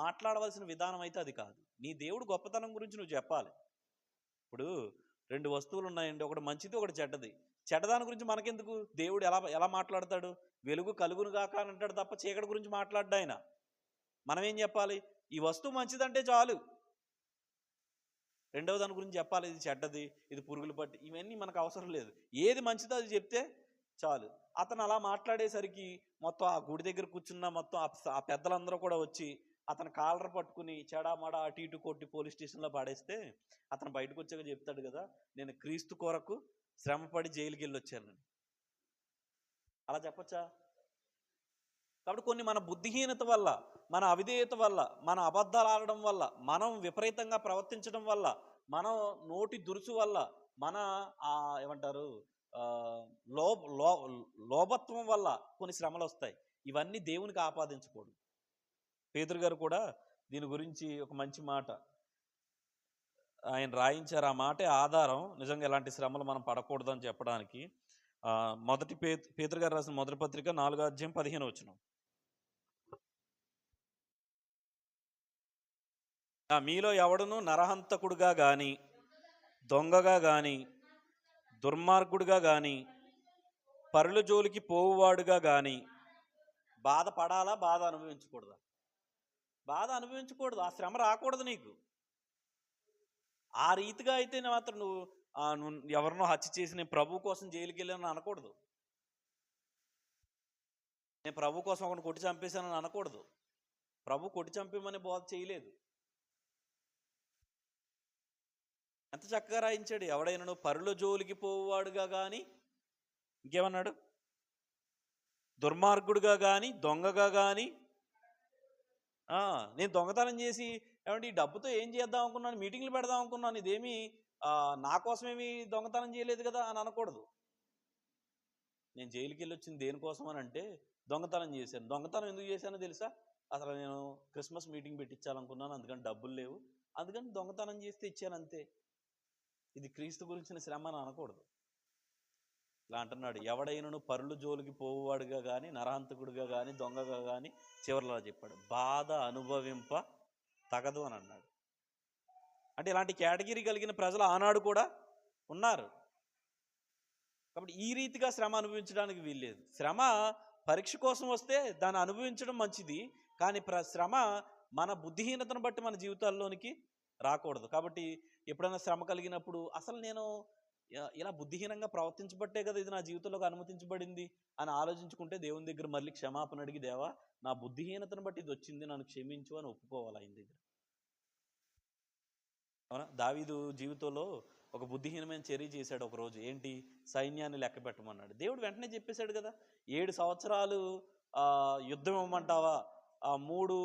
మాట్లాడవలసిన విధానం అయితే అది కాదు. నీ దేవుడు గొప్పతనం గురించి నువ్వు చెప్పాలి. ఇప్పుడు 2 వస్తువులు ఉన్నాయండి, ఒకటి మంచిది, ఒకటి చెడ్డది. చెడ్డదాని గురించి మనకెందుకు? దేవుడు ఎలా ఎలా మాట్లాడతాడు? వెలుగు కలుగును గాక అని అంటాడు తప్ప చీకటి గురించి మాట్లాడ్డా ఆయన. మనం ఏం చెప్పాలి? ఈ వస్తువు మంచిదంటే చాలు. రెండవ దాని గురించి చెప్పాలి, ఇది చెడ్డది, ఇది పురుగులు పట్టి, ఇవన్నీ మనకు అవసరం లేదు. ఏది మంచిదో అది చెప్తే చాలు. అతను అలా మాట్లాడేసరికి మొత్తం ఆ గుడి దగ్గర కూర్చున్న మొత్తం ఆ పెద్దలందరూ కూడా వచ్చి అతను కాలర్ పట్టుకుని చెడామడా అటు ఇటు కొట్టి పోలీస్ స్టేషన్లో పాడేస్తే అతను బయటకు వచ్చాక చెప్తాడు కదా, నేను క్రీస్తు కొరకు శ్రమపడి జైలుకి వెళ్ళొచ్చానని. అలా చెప్పచ్చా? కాబట్టి కొన్ని మన బుద్ధిహీనత వల్ల, మన అవిధేయత వల్ల, మన అబద్ధాలు ఆడడం వల్ల, మనం విపరీతంగా ప్రవర్తించడం వల్ల, మనం నోటి దురుసు వల్ల, మన ఏమంటారు లో లో లోభత్వం వల్ల కొన్ని శ్రమలు వస్తాయి. ఇవన్నీ దేవునికి ఆపాదించకూడదు. పేతురు గారు కూడా దీని గురించి ఒక మంచి మాట ఆయన రాయించారు. ఆ మాటే ఆధారం నిజంగా ఎలాంటి శ్రమలు మనం పడకూడదని చెప్పడానికి. మొదటి పేతురు గారు రాసిన మొదటి పత్రిక 4వ అధ్యాయం 15వ వచనం. మీలో ఎవడును నరహంతకుడుగా గాని, దొంగగా గాని, దుర్మార్గుడుగా గాని, పరుల జోలికి పోవువాడుగా గాని బాధపడాలా? బాధ అనుభవించకూడదా? బాధ అనుభవించకూడదు. ఆ శ్రమ రాకూడదు నీకు. ఆ రీతిగా అయితే మాత్రం నువ్వు ఎవరినో హత్య చేసి నేను ప్రభు కోసం జైలుకి వెళ్ళాను అనకూడదు. నేను ప్రభు కోసం ఒకటి కొట్టి చంపేశానని అనకూడదు. ప్రభు కొట్టి చంపేమని బోధ చేయలేదు. ఎంత చక్కగా రాయించాడు. ఎవడైనా పరుల జోలికి పోవాడుగా కానీ, ఇంకేమన్నాడు? దుర్మార్గుడుగా కానీ, దొంగగా కానీ. నేను దొంగతనం చేసి ఏమంటే ఈ డబ్బుతో ఏం చేద్దాం అనుకున్నాను, మీటింగ్లు పెడదాం అనుకున్నాను, ఇదేమి నా కోసమేమి దొంగతనం చేయలేదు కదా అని అనకూడదు. నేను జైలుకి వెళ్ళి వచ్చింది దేనికోసం అని అంటే దొంగతనం చేశాను. దొంగతనం ఎందుకు చేశానో తెలుసా? అసలు నేను క్రిస్మస్ మీటింగ్ పెట్టించాలనుకున్నాను, అందుకని డబ్బులు లేవు, అందుకని దొంగతనం చేస్తే ఇచ్చాను అంతే. ఇది క్రీస్తు గురించిన శ్రమ అని అనకూడదు. ఇలా అంటున్నాడు, ఎవడైనను పరులు జోలికి పోవువాడుగా కానీ, నరహంతకుడిగా కానీ, దొంగగా కానీ, చివరిలో చెప్పాడు బాధ అనుభవింప తగదు అని అన్నాడు. అంటే ఇలాంటి కేటగిరీ కలిగిన ప్రజలు ఆనాడు కూడా ఉన్నారు. కాబట్టి ఈ రీతిగా శ్రమ అనుభవించడానికి వీల్లేదు. శ్రమ పరీక్ష కోసం వస్తే దాన్ని అనుభవించడం మంచిది, కానీ శ్రమ మన బుద్ధిహీనతను బట్టి మన జీవితాల్లోనికి రాకూడదు. కాబట్టి ఎప్పుడైనా శ్రమ కలిగినప్పుడు అసలు నేను ఇలా బుద్ధిహీనంగా ప్రవర్తించబట్టే కదా ఇది నా జీవితంలోకి అనుమతించబడింది అని ఆలోచించుకుంటే దేవుని దగ్గర మళ్ళీ క్షమాపణ అడిగి, దేవా నా బుద్ధిహీనతను బట్టి ఇది వచ్చింది, నన్ను క్షమించు అని ఒప్పుకోవాలి ఆయన దగ్గర. అవునా? దావీదు జీవితంలో ఒక బుద్ధిహీనమైన చర్య చేశాడు ఒకరోజు. ఏంటి? సైన్యాన్ని లెక్క పెట్టమన్నాడు. దేవుడు వెంటనే చెప్పేశాడు కదా, 7 సంవత్సరాలు యుద్ధం ఇవ్వమంటావా, 3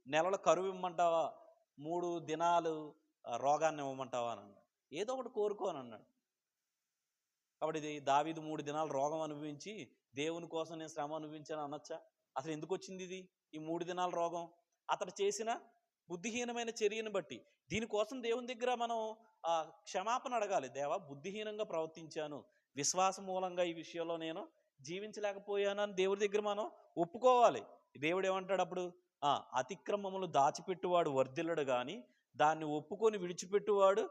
నెలల కరువు ఇవ్వమంటావా, 3 దినాలు రోగాన్ని ఇవ్వమంటావా అని అన్నాడు. ఏదో ఒకటి కోరుకో అని అన్నాడు. కాబట్టి ఇది దావీదు 3 దినాలు రోగం అనుభవించి దేవుని కోసం నేను శ్రమ అనుభవించాను అనొచ్చా? అసలు ఎందుకు వచ్చింది ఇది ఈ 3 దినాల రోగం? అతడు చేసిన బుద్ధిహీనమైన చర్యను బట్టి. దీనికోసం దేవుని దగ్గర మనం క్షమాపణ అడగాలి. దేవా బుద్ధిహీనంగా ప్రవర్తించాను, విశ్వాసం మూలంగా ఈ విషయంలో నేను జీవించలేకపోయానని దేవుడి దగ్గర మనం ఒప్పుకోవాలి. దేవుడు ఏమంటాడు అప్పుడు? అతిక్రమములు దాచిపెట్టువాడు వర్ధిల్లడు గాని దాన్ని ఒప్పుకొని విడిచిపెట్టువాడు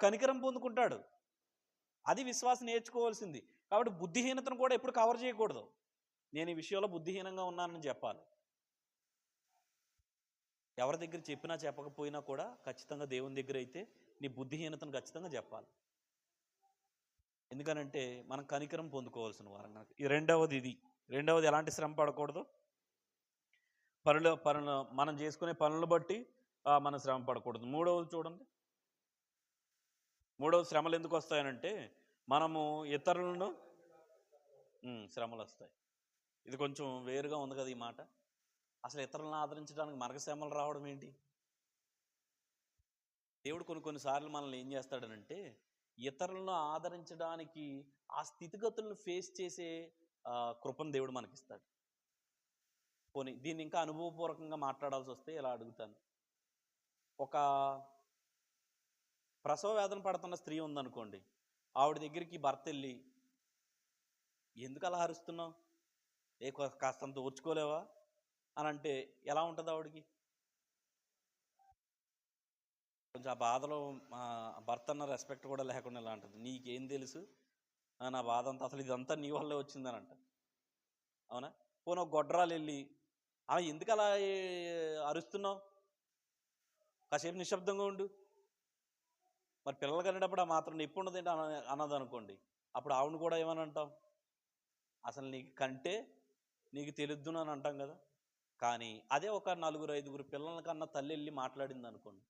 కనికరం పొందుకుంటాడు. అది విశ్వాసం నేర్చుకోవాల్సింది. కాబట్టి బుద్ధిహీనతను కూడా ఎప్పుడు కవర్ చేయకూడదు. నేను ఈ విషయంలో బుద్ధిహీనంగా ఉన్నానని చెప్పాలి. ఎవరి దగ్గర చెప్పినా చెప్పకపోయినా కూడా ఖచ్చితంగా దేవుని దగ్గర అయితే నీ బుద్ధిహీనతను ఖచ్చితంగా చెప్పాలి. ఎందుకనంటే మనం కనికరం పొందుకోవాల్సిన వారం. రెండవది ఎలాంటి శ్రమ పడకూడదు. పనులు మనం చేసుకునే పనులు బట్టి మనం శ్రమ పడకూడదు. మూడవది చూడండి. శ్రమలు ఎందుకు వస్తాయనంటే మనము ఇతరులను శ్రమలు వస్తాయి. ఇది కొంచెం వేరుగా ఉంది కదా ఈ మాట. అసలు ఇతరులను ఆదరించడానికి మనకు శ్రమలు రావడం ఏంటి? దేవుడు కొన్నిసార్లు మనల్ని ఏం చేస్తాడనంటే ఇతరులను ఆదరించడానికి ఆ స్థితిగతులను ఫేస్ చేసే కృపను దేవుడు మనకిస్తాడు. దీన్ని ఇంకా అనుభవపూర్వకంగా మాట్లాడాల్సి వస్తే ఇలా అడుగుతాను. ఒక ప్రసవ వేదన పడుతున్న స్త్రీ ఉందనుకోండి, ఆవిడ దగ్గరికి భర్త వెళ్ళి, ఎందుకు అలా అరుస్తున్నావు, కాస్తంత ఓర్చుకోలేవా అని అంటే ఎలా ఉంటుంది ఆవిడకి? కొంచెం ఆ బాధలో భర్త అన్న రెస్పెక్ట్ కూడా లేకుండా ఎలా ఉంటుంది, నీకేం తెలుసు, నా బాధ అంతా అసలు ఇదంతా నీ వల్లే వచ్చిందని అంట. అవునా? పోనీ ఒక గొడ్రాలు వెళ్ళి, ఎందుకు అలా అరుస్తున్నావు, కాసేపు నిశ్శబ్దంగా ఉండు. మరి పిల్లలు కనేటప్పుడు ఆ మాత్రం నొప్పి ఉండదు ఏంటి అన్నది అనుకోండి, అప్పుడు ఆవిడని కూడా ఏమని అంటాం, అసలు నీకు కంటే నీకు తెలుద్దు అని అంటాం కదా. కానీ అదే ఒక 4-5 పిల్లల కన్నా తల్లి వెళ్ళి మాట్లాడింది అనుకోండి,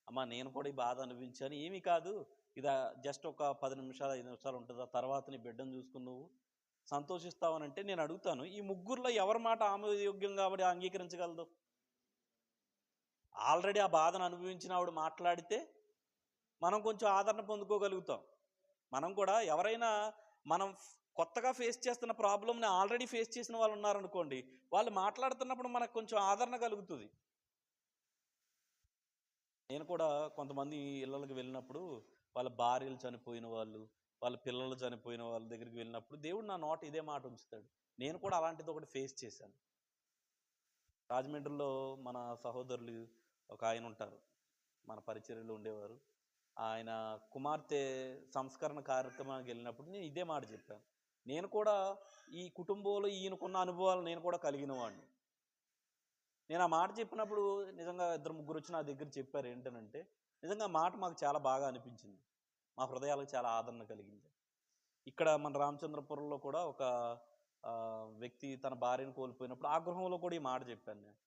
అమ్మ నేను కూడా ఈ బాధ అనిపించాను, ఏమీ కాదు, ఇది జస్ట్ ఒక 10 నిమిషాలు 5 నిమిషాలు ఉంటుంది, ఆ తర్వాత నీ బిడ్డను చూసుకుని నువ్వు సంతోషిస్తావనంటే నేను అడుగుతాను, ఈ ముగ్గురులో ఎవరి మాట ఆమోదయోగ్యం కాబట్టి అంగీకరించగలదు? ఆల్రెడీ ఆ బాధను అనుభవించిన ఆవిడ మాట్లాడితే మనం కొంచెం ఆదరణ పొందుకోగలుగుతాం. మనం కూడా ఎవరైనా మనం కొత్తగా ఫేస్ చేస్తున్న ప్రాబ్లంని ఆల్రెడీ ఫేస్ చేసిన వాళ్ళు ఉన్నారనుకోండి, వాళ్ళు మాట్లాడుతున్నప్పుడు మనకు కొంచెం ఆదరణ కలుగుతుంది. నేను కూడా కొంతమంది ఇళ్ళకి వెళ్ళినప్పుడు వాళ్ళ భార్యలు చనిపోయిన వాళ్ళు, వాళ్ళ పిల్లలు చనిపోయిన వాళ్ళ దగ్గరికి వెళ్ళినప్పుడు దేవుడు నా నోట ఇదే మాట ఉంచుతాడు. నేను కూడా అలాంటిది ఒకటి ఫేస్ చేశాను. రాజమండ్రిలో మన సహోదరులు ఒక ఆయన ఉంటారు, మన పరిచర్యలో ఉండేవారు. ఆయన కుమార్తె సంస్కరణ కార్యక్రమానికి వెళ్ళినప్పుడు నేను ఇదే మాట చెప్పాను. నేను కూడా ఈ కుటుంబంలో ఈయనకున్న అనుభవాలు నేను కూడా కలిగిన వాడిని. నేను ఆ మాట చెప్పినప్పుడు నిజంగా 2-3 వచ్చి నా దగ్గర చెప్పారు. ఏంటనంటే నిజంగా ఆ మాట మాకు చాలా బాగా అనిపించింది, మా హృదయాలకు చాలా ఆదరణ కలిగింది. ఇక్కడ మన రామచంద్రపురంలో కూడా ఒక వ్యక్తి తన భార్యను కోల్పోయినప్పుడు ఆ గృహంలో కూడా ఈ మాట చెప్పాను నేను.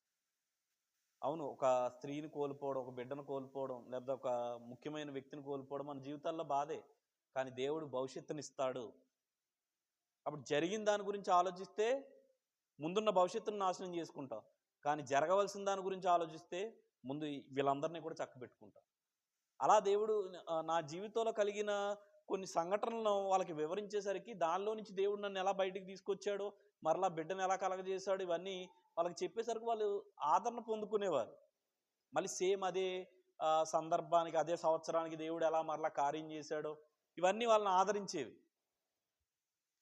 అవును, ఒక స్త్రీని కోల్పోవడం, ఒక బిడ్డను కోల్పోవడం, లేదా ఒక ముఖ్యమైన వ్యక్తిని కోల్పోవడం మన జీవితాల్లో బాధే. కానీ దేవుడు భవిష్యత్తునిస్తాడు. అప్పుడు జరిగిన దాని గురించి ఆలోచిస్తే ముందున్న భవిష్యత్తును నాశనం చేసుకుంటాం. కానీ జరగవలసిన దాని గురించి ఆలోచిస్తే ముందు వీళ్ళందరినీ కూడా చక్కబెట్టుకుంటాం. అలా దేవుడు నా జీవితంలో కలిగిన కొన్ని సంఘటనలను వాళ్ళకి వివరించేసరికి దానిలో నుంచి దేవుడు నన్ను ఎలా బయటికి తీసుకొచ్చాడో, మరలా బిడ్డను ఎలా కలగజేశాడు, ఇవన్నీ వాళ్ళకి చెప్పేసరికి వాళ్ళు ఆదరణ పొందుకునేవారు. మళ్ళీ సేమ్ అదే సందర్భానికి అదే సంవత్సరానికి దేవుడు ఎలా మరలా కార్యం చేశాడో ఇవన్నీ వాళ్ళని ఆదరించేవి.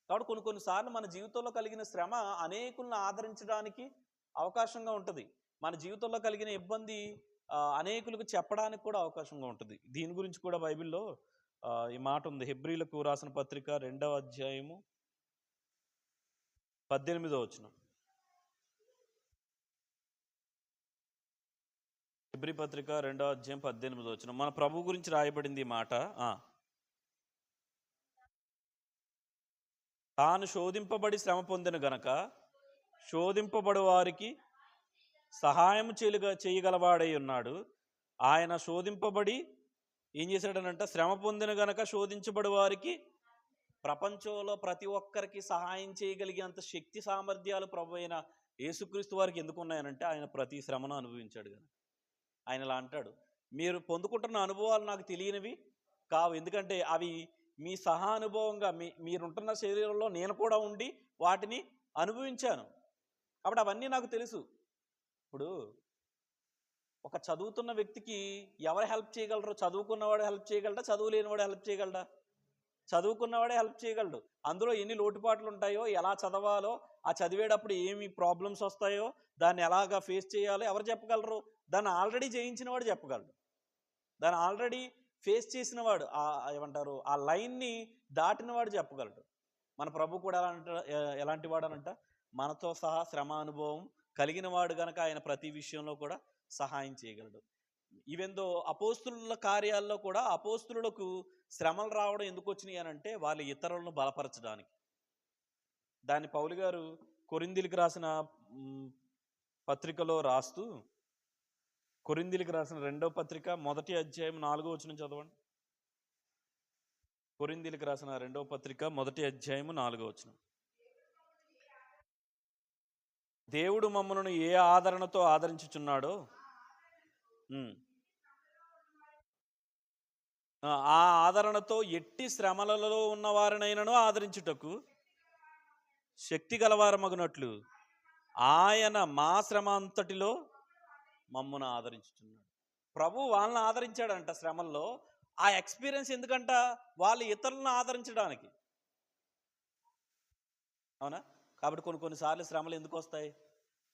కాబట్టి కొన్నిసార్లు మన జీవితంలో కలిగిన శ్రమ అనేకులను ఆదరించడానికి అవకాశంగా ఉంటుంది. మన జీవితంలో కలిగిన ఇబ్బంది అనేకులకు చెప్పడానికి కూడా అవకాశంగా ఉంటుంది. దీని గురించి కూడా బైబిల్లో ఈ మాట ఉంది. హెబ్రీలకు రాసిన పత్రిక 2వ అధ్యాయము 18వ వచనం. హెబ్రీ పత్రిక 2వ అధ్యాయం 18వ వచనం. మన ప్రభు గురించి రాయబడింది ఈ మాట. తాను శోధింపబడి శ్రమ పొందిన గనక శోధింపబడు వారికి సహాయం చేయగలవాడై ఉన్నాడు. ఆయన శోధింపబడి ఏం చేశాడనంట, శ్రమ పొందిన గనక శోధించబడి వారికి, ప్రపంచంలో ప్రతి ఒక్కరికి సహాయం చేయగలిగేంత శక్తి సామర్థ్యాలు ప్రభు అయిన యేసుక్రీస్తు వారికి ఎందుకు ఉన్నాయనంటే ఆయన ప్రతి శ్రమను అనుభవించాడు కనుక. ఆయన ఇలా అంటాడు, మీరు పొందుకుంటున్న అనుభవాలు నాకు తెలియనివి కావు, ఎందుకంటే అవి మీ సహానుభవంగా మీరుంటున్న శరీరంలో నేను కూడా ఉండి వాటిని అనుభవించాను కాబట్టి అవన్నీ నాకు తెలుసు. ఇప్పుడు ఒక చదువుతున్న వ్యక్తికి ఎవరు హెల్ప్ చేయగలరు? చదువుకున్నవాడు హెల్ప్ చేయగలడా, చదువు లేనివాడు హెల్ప్ చేయగలడా? చదువుకున్నవాడే హెల్ప్ చేయగలడు. అందులో ఎన్ని లోటుపాట్లు ఉంటాయో, ఎలా చదవాలో, ఆ చదివేటప్పుడు ఏమి ప్రాబ్లమ్స్ వస్తాయో, దాన్ని ఎలాగా ఫేస్ చేయాలో ఎవరు చెప్పగలరు? దాన్ని ఆల్రెడీ జయించిన వాడు చెప్పగలడు. దాన్ని ఆల్రెడీ ఫేస్ చేసిన వాడు ఏమంటారు, ఆ లైన్ని దాటిన వాడు చెప్పగలడు. మన ప్రభు కూడా ఎలాంటి వాడనంట, మనతో సహా శ్రమ అనుభవం కలిగిన వాడు గనక ఆయన ప్రతి విషయంలో కూడా సహాయం చేయగలడు. ఈవెందో అపోస్తుల కార్యాల్లో కూడా అపోస్తులకు శ్రమలు రావడం ఎందుకు వచ్చినాయి అనంటే వాళ్ళు ఇతరులను బలపరచడానికి. దాన్ని పౌలు గారు కొరింథీయులకు రాసిన పత్రికలో రాస్తూ, కొరింథీయులకు రాసిన 2వ పత్రిక 1వ అధ్యాయం 4వ వచనం చదవండి. కొరింథీయులకు రాసిన 2వ పత్రిక 1వ అధ్యాయం 4వ వచనం. దేవుడు మమ్మను ఏ ఆదరణతో ఆదరించుచున్నాడో ఆ ఆదరణతో ఎట్టి శ్రమలలో ఉన్న వారినైనను ఆదరించుటకు శక్తి గలవారమగునట్లు ఆయన మా శ్రమ అంతటిలో మమ్మను ఆదరించుచున్నాడు. ప్రభు వాళ్ళని ఆదరించాడంట శ్రమల్లో. ఆ ఎక్స్పీరియన్స్ ఎందుకంట? వాళ్ళు ఇతరులను ఆదరించడానికి. అవునా? కాబట్టి కొన్నిసార్లు శ్రమలు ఎందుకు వస్తాయి?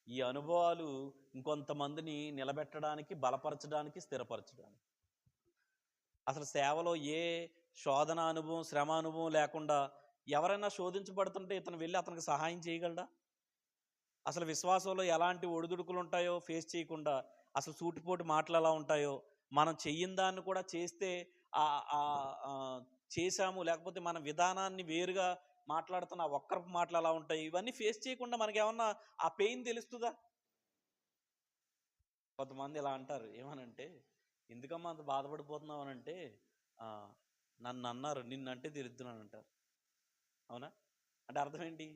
ఈ అనుభవాలు ఇంకొంతమందిని నిలబెట్టడానికి, బలపరచడానికి, స్థిరపరచడానికి. అసలు సేవలో ఏ శోధన అనుభవం, శ్రమ అనుభవం లేకుండా ఎవరైనా శోధించబడుతుంటే ఇతను వెళ్ళి అతనికి సహాయం చేయగలడా? అసలు విశ్వాసంలో ఎలాంటి ఒడిదుడుకులు ఉంటాయో ఫేస్ చేయకుండా, అసలు సూటిపోటి మాటలు ఎలా ఉంటాయో, మనం చెయ్యని దాన్ని కూడా చేస్తే చేశాము, లేకపోతే మన విధానాన్ని వేరుగా మాట్లాడుతున్న ఒక్కరపు మాటలు ఎలా ఉంటాయి, ఇవన్నీ ఫేస్ చేయకుండా మనకేమన్నా ఆ పెయిన్ తెలుస్తుందా? కొంతమంది ఇలా అంటారు, ఏమనంటే, ఎందుకమ్మా అంత బాధపడిపోతున్నావు అనంటే, నన్ను అన్నారు, నిన్నంటే తెలుస్తున్నాను అంటారు. అవునా? అంటే అర్థం ఏంటి?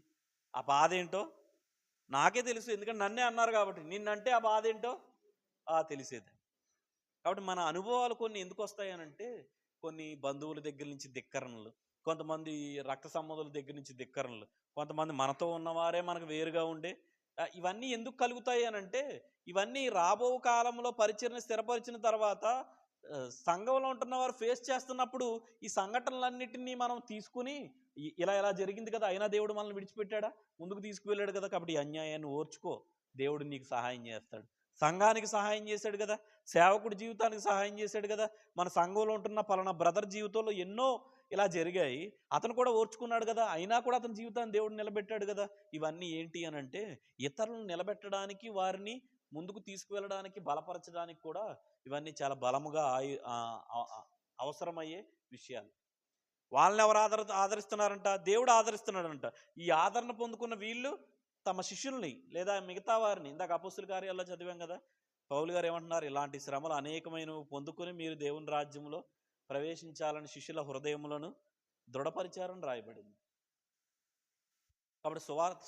ఆ బాధ ఏంటో నాకే తెలుసు, ఎందుకంటే నన్నే అన్నారు కాబట్టి. నిన్నంటే ఆ బాధ ఏంటో తెలిసేది. కాబట్టి మన అనుభవాలు కొన్ని ఎందుకు వస్తాయి అనంటే, కొన్ని బంధువుల దగ్గర నుంచి ధిక్కరణలు, కొంతమంది రక్త సంబంధుల దగ్గర నుంచి ధిక్కరణలు, కొంతమంది మనతో ఉన్నవారే మనకు వేరుగా ఉండే ఇవన్నీ ఎందుకు కలుగుతాయి అనంటే, ఇవన్నీ రాబో కాలంలో పరిచర్ని స్థిరపరిచిన తర్వాత సంఘంలో ఉంటున్న వారు ఫేస్ చేస్తున్నప్పుడు ఈ సంఘటనలన్నిటినీ మనం తీసుకుని ఇలా ఇలా జరిగింది కదా, అయినా దేవుడు మనల్ని విడిచిపెట్టాడా? ముందుకు తీసుకువెళ్ళాడు కదా, కాబట్టి ఈ అన్యాయాన్ని ఓర్చుకో, దేవుడు నీకు సహాయం చేస్తాడు. సంఘానికి సహాయం చేశాడు కదా, సేవకుడి జీవితానికి సహాయం చేశాడు కదా. మన సంఘంలో ఉంటున్న పలానా బ్రదర్ జీవితంలో ఎన్నో ఇలా జరిగాయి, అతను కూడా ఓర్చుకున్నాడు కదా, అయినా కూడా అతని జీవితాన్ని దేవుడు నిలబెట్టాడు కదా. ఇవన్నీ ఏంటి అనంటే, ఇతరులను నిలబెట్టడానికి, వారిని ముందుకు తీసుకువెళ్ళడానికి, బలపరచడానికి కూడా ఇవన్నీ చాలా బలముగా అవసరమయ్యే విషయాలు. వాళ్ళని ఎవరు ఆదరిస్తున్నారంట? దేవుడు ఆదరిస్తున్నాడంట. ఈ ఆదరణ పొందుకున్న వీళ్ళు తమ శిష్యుల్ని లేదా మిగతా వారిని, ఇందాక అపోస్తుల కార్యాల్లో చదివాం కదా, పౌలు గారు ఏమంటున్నారు, ఇలాంటి శ్రమలు అనేకమైనవి పొందుకొని మీరు దేవుని రాజ్యంలో ప్రవేశించాలని శిష్యుల హృదయములను దృఢపరిచారని రాయబడింది. కాబట్టి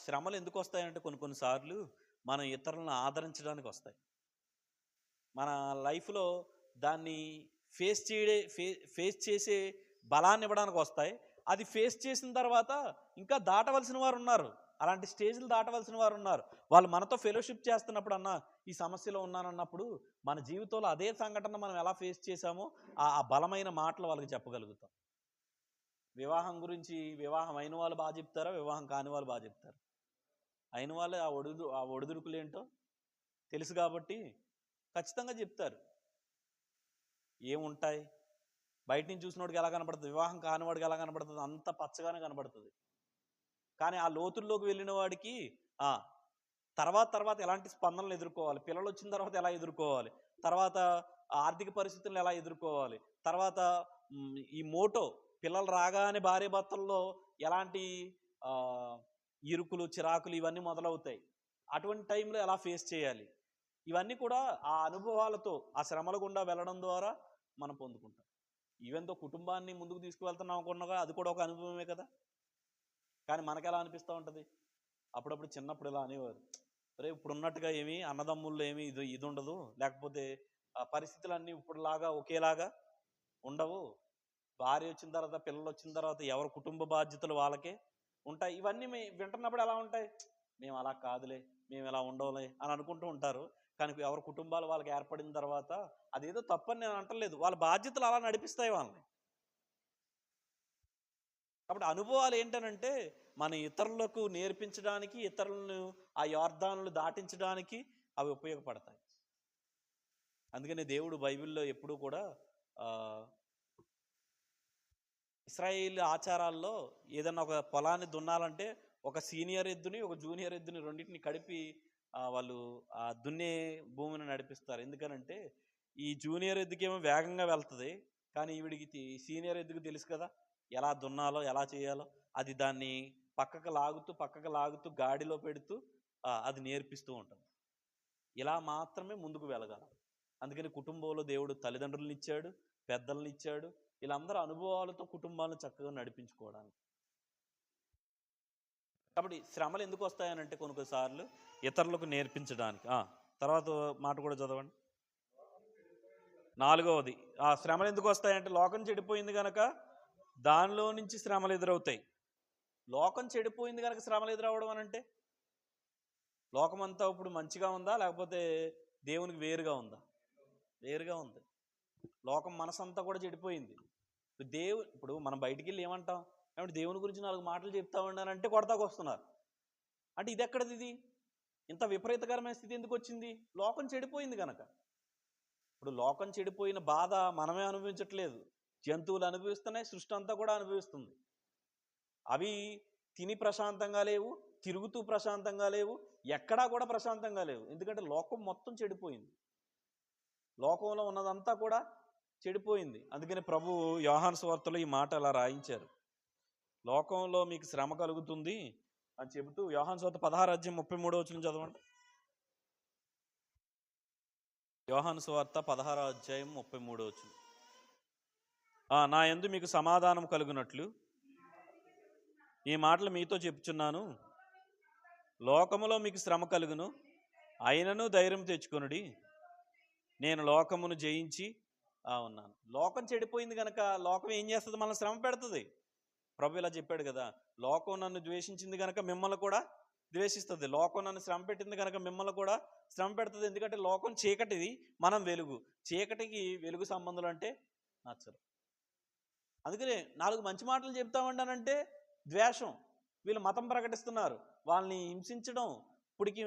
శ్రమలు ఎందుకు వస్తాయంటే కొన్నిసార్లు మనం ఇతరులను ఆదరించడానికి వస్తాయి. మన లైఫ్లో దాన్ని ఫేస్ చేసే బలాన్ని ఇవ్వడానికి వస్తాయి. అది ఫేస్ చేసిన తర్వాత ఇంకా దాటవలసిన వారు ఉన్నారు, అలాంటి స్టేజ్లు దాటవలసిన వారు ఉన్నారు. వాళ్ళు మనతో ఫెలోషిప్ చేస్తున్నప్పుడు, ఈ సమస్యలో ఉన్నానన్నప్పుడు మన జీవితంలో అదే సంఘటన మనం ఎలా ఫేస్ చేశామో ఆ బలమైన మాటలు వాళ్ళకి చెప్పగలుగుతాం. వివాహం గురించి, వివాహం అయిన వాళ్ళు బాగా చెప్తారా, వివాహం కాని వాళ్ళు బాగా చెప్తారు? అయిన వాళ్ళు ఆ ఒడిదుడుకులు ఏంటో తెలుసు కాబట్టి ఖచ్చితంగా చెప్తారు. ఏముంటాయి, బయట నుంచి చూసినోడికి ఎలా కనపడుతుంది, వివాహం కానివాడికి ఎలా కనపడుతుంది, అంత పచ్చగానే కనపడుతుంది. కానీ ఆ లోతుల్లోకి వెళ్ళిన వాడికి తర్వాత ఎలాంటి స్పందనలు ఎదుర్కోవాలి, పిల్లలు వచ్చిన తర్వాత ఎలా ఎదుర్కోవాలి, తర్వాత ఆర్థిక పరిస్థితులను ఎలా ఎదుర్కోవాలి, తర్వాత ఈ పిల్లలు రాగానే భార్య భర్తల్లో ఎలాంటి ఇరుకులు, చిరాకులు ఇవన్నీ మొదలవుతాయి. అటువంటి టైంలో ఎలా ఫేస్ చేయాలి, ఇవన్నీ కూడా ఆ అనుభవాలతో, ఆ శ్రమల గుండా వెళ్ళడం ద్వారా మనం పొందుకుంటాం. ఈవెన్తో కుటుంబాన్ని ముందుకు తీసుకువెళ్తున్నాం అనుకున్నగా అది కూడా ఒక అనుభవమే కదా. కానీ మనకెలా అనిపిస్తూ ఉంటుంది, అప్పుడప్పుడు చిన్నప్పుడు ఇలా అనేవారు, రే ఇప్పుడు ఉన్నట్టుగా ఏమి అన్నదమ్ముల్లో ఏమి ఇది ఉండదు, లేకపోతే పరిస్థితులన్నీ ఇప్పుడులాగా ఒకేలాగా ఉండవు, భార్య వచ్చిన తర్వాత, పిల్లలు వచ్చిన తర్వాత ఎవరి కుటుంబ బాధ్యతలు వాళ్ళకే ఉంటాయి. ఇవన్నీ వింటున్నప్పుడు ఎలా ఉంటాయి, మేము అలా కాదులే, మేము ఇలా ఉండవులే అని అనుకుంటూ ఉంటారు. కానీ ఎవరి కుటుంబాలు వాళ్ళకి ఏర్పడిన తర్వాత అదేదో తప్పని నేను అంటలేదు, వాళ్ళ బాధ్యతలు అలా నడిపిస్తాయి వాళ్ళని. కాబట్టి అనుభవాలు ఏంటనంటే మన ఇతరులకు నేర్పించడానికి, ఇతరులను ఆ యొర్దానులు దాటించడానికి అవి ఉపయోగపడతాయి. అందుకనే దేవుడు బైబిల్‌లో ఎప్పుడూ కూడా ఆహ్, ఇశ్రాయేలు ఆచారాల్లో ఏదన్నా ఒక పొలాన్ని దున్నాలంటే ఒక సీనియర్ ఎద్దుని, ఒక జూనియర్ ఎద్దుని రెండిటిని కలిపి వాళ్ళు దున్నే భూమిని నడిపిస్తారు. ఎందుకనంటే ఈ జూనియర్ ఎద్దుకేమో వేగంగా వెళ్తది. కానీ ఈవిడికి సీనియర్ ఎద్దుకి తెలుసు కదా! ఎలా దున్నాలో, ఎలా చేయాలో. అది దాన్ని పక్కకు లాగుతూ గాడిలో పెడుతూ అది నేర్పిస్తూ ఉంటుంది. ఇలా మాత్రమే ముందుకు వెళ్ళగలం. అందుకని కుటుంబంలో దేవుడు తల్లిదండ్రులనిచ్చాడు, పెద్దలనిచ్చాడు. వీళ్ళందరూ అనుభవాలతో కుటుంబాలను చక్కగా నడిపించుకోవడానికి. కాబట్టి శ్రమలు ఎందుకొస్తాయనంటే కొన్ని సార్లు ఇతరులకు నేర్పించడానికి. తర్వాత మాట కూడా చదవండి. 4వది శ్రమలు ఎందుకొస్తాయంటే లోకం చెడిపోయింది గనక దానిలో నుంచి శ్రమలు ఎదురవుతాయి. లోకం చెడిపోయింది గనక శ్రమలు ఎదురవ్వడం అనంటే లోకమంతా ఇప్పుడు మంచిగా ఉందా? లేకపోతే దేవునికి వేరుగా ఉందా? వేరుగా ఉంది. లోకం మనసంతా కూడా చెడిపోయింది. ఇప్పుడు మనం బయటికెళ్ళి ఏమంటాం? ఏమంటే దేవుని గురించి 4 మాటలు చెప్తా ఉన్నానంటే కొడతాకొస్తున్నారు. అంటే ఇదెక్కడిదిది? ఇంత విపరీతకరమైన స్థితి ఎందుకొచ్చింది? లోకం చెడిపోయింది గనక. ఇప్పుడు లోకం చెడిపోయిన బాధ మనమే అనుభవించట్లేదు. జంతువులు అనుభవిస్తున్నాయి, సృష్టి అంతా కూడా అనుభవిస్తుంది. అవి తిని ప్రశాంతంగా లేవు, తిరుగుతూ ప్రశాంతంగా లేవు, ఎక్కడా కూడా ప్రశాంతంగా లేవు. ఎందుకంటే లోకం మొత్తం చెడిపోయింది. లోకంలో ఉన్నదంతా కూడా చెడిపోయింది. అందుకని ప్రభువు యోహాను సువార్తలో ఈ మాట అలా రాయించారు. లోకంలో మీకు శ్రమ కలుగుతుంది అని చెబుతూ యోహాను సువార్త 16:33 చదవండి. యోహాను సువార్త 16:33. నా యందు మీకు సమాధానం కలుగునట్లు ఈ మాటలు మీతో చెప్పుచున్నాను. లోకములో మీకు శ్రమ కలుగును, అయినను ధైర్యం తెచ్చుకొనుడి, నేను లోకమును జయించి ఉన్నాను. లోకం చెడిపోయింది కనుక లోకం ఏం చేస్తుంది? మనల్ని శ్రమ పెడుతుంది. ప్రభు ఇలా చెప్పాడు కదా, లోకం నన్ను ద్వేషించింది కనుక మిమ్మల్ని కూడా ద్వేషిస్తుంది. లోకం నన్ను శ్రమ పెట్టింది కనుక మిమ్మల్ని కూడా శ్రమ పెడుతుంది. ఎందుకంటే లోకం చీకటిది, మనం వెలుగు. చీకటికి వెలుగు సంబంధులు అంటే నచ్చరు. అందుకనే 4 మంచి మాటలు చెప్తామంటానంటే ద్వేషం. వీళ్ళు మతం ప్రకటిస్తున్నారు, వాళ్ళని హింసించడం. ఇప్పటికీ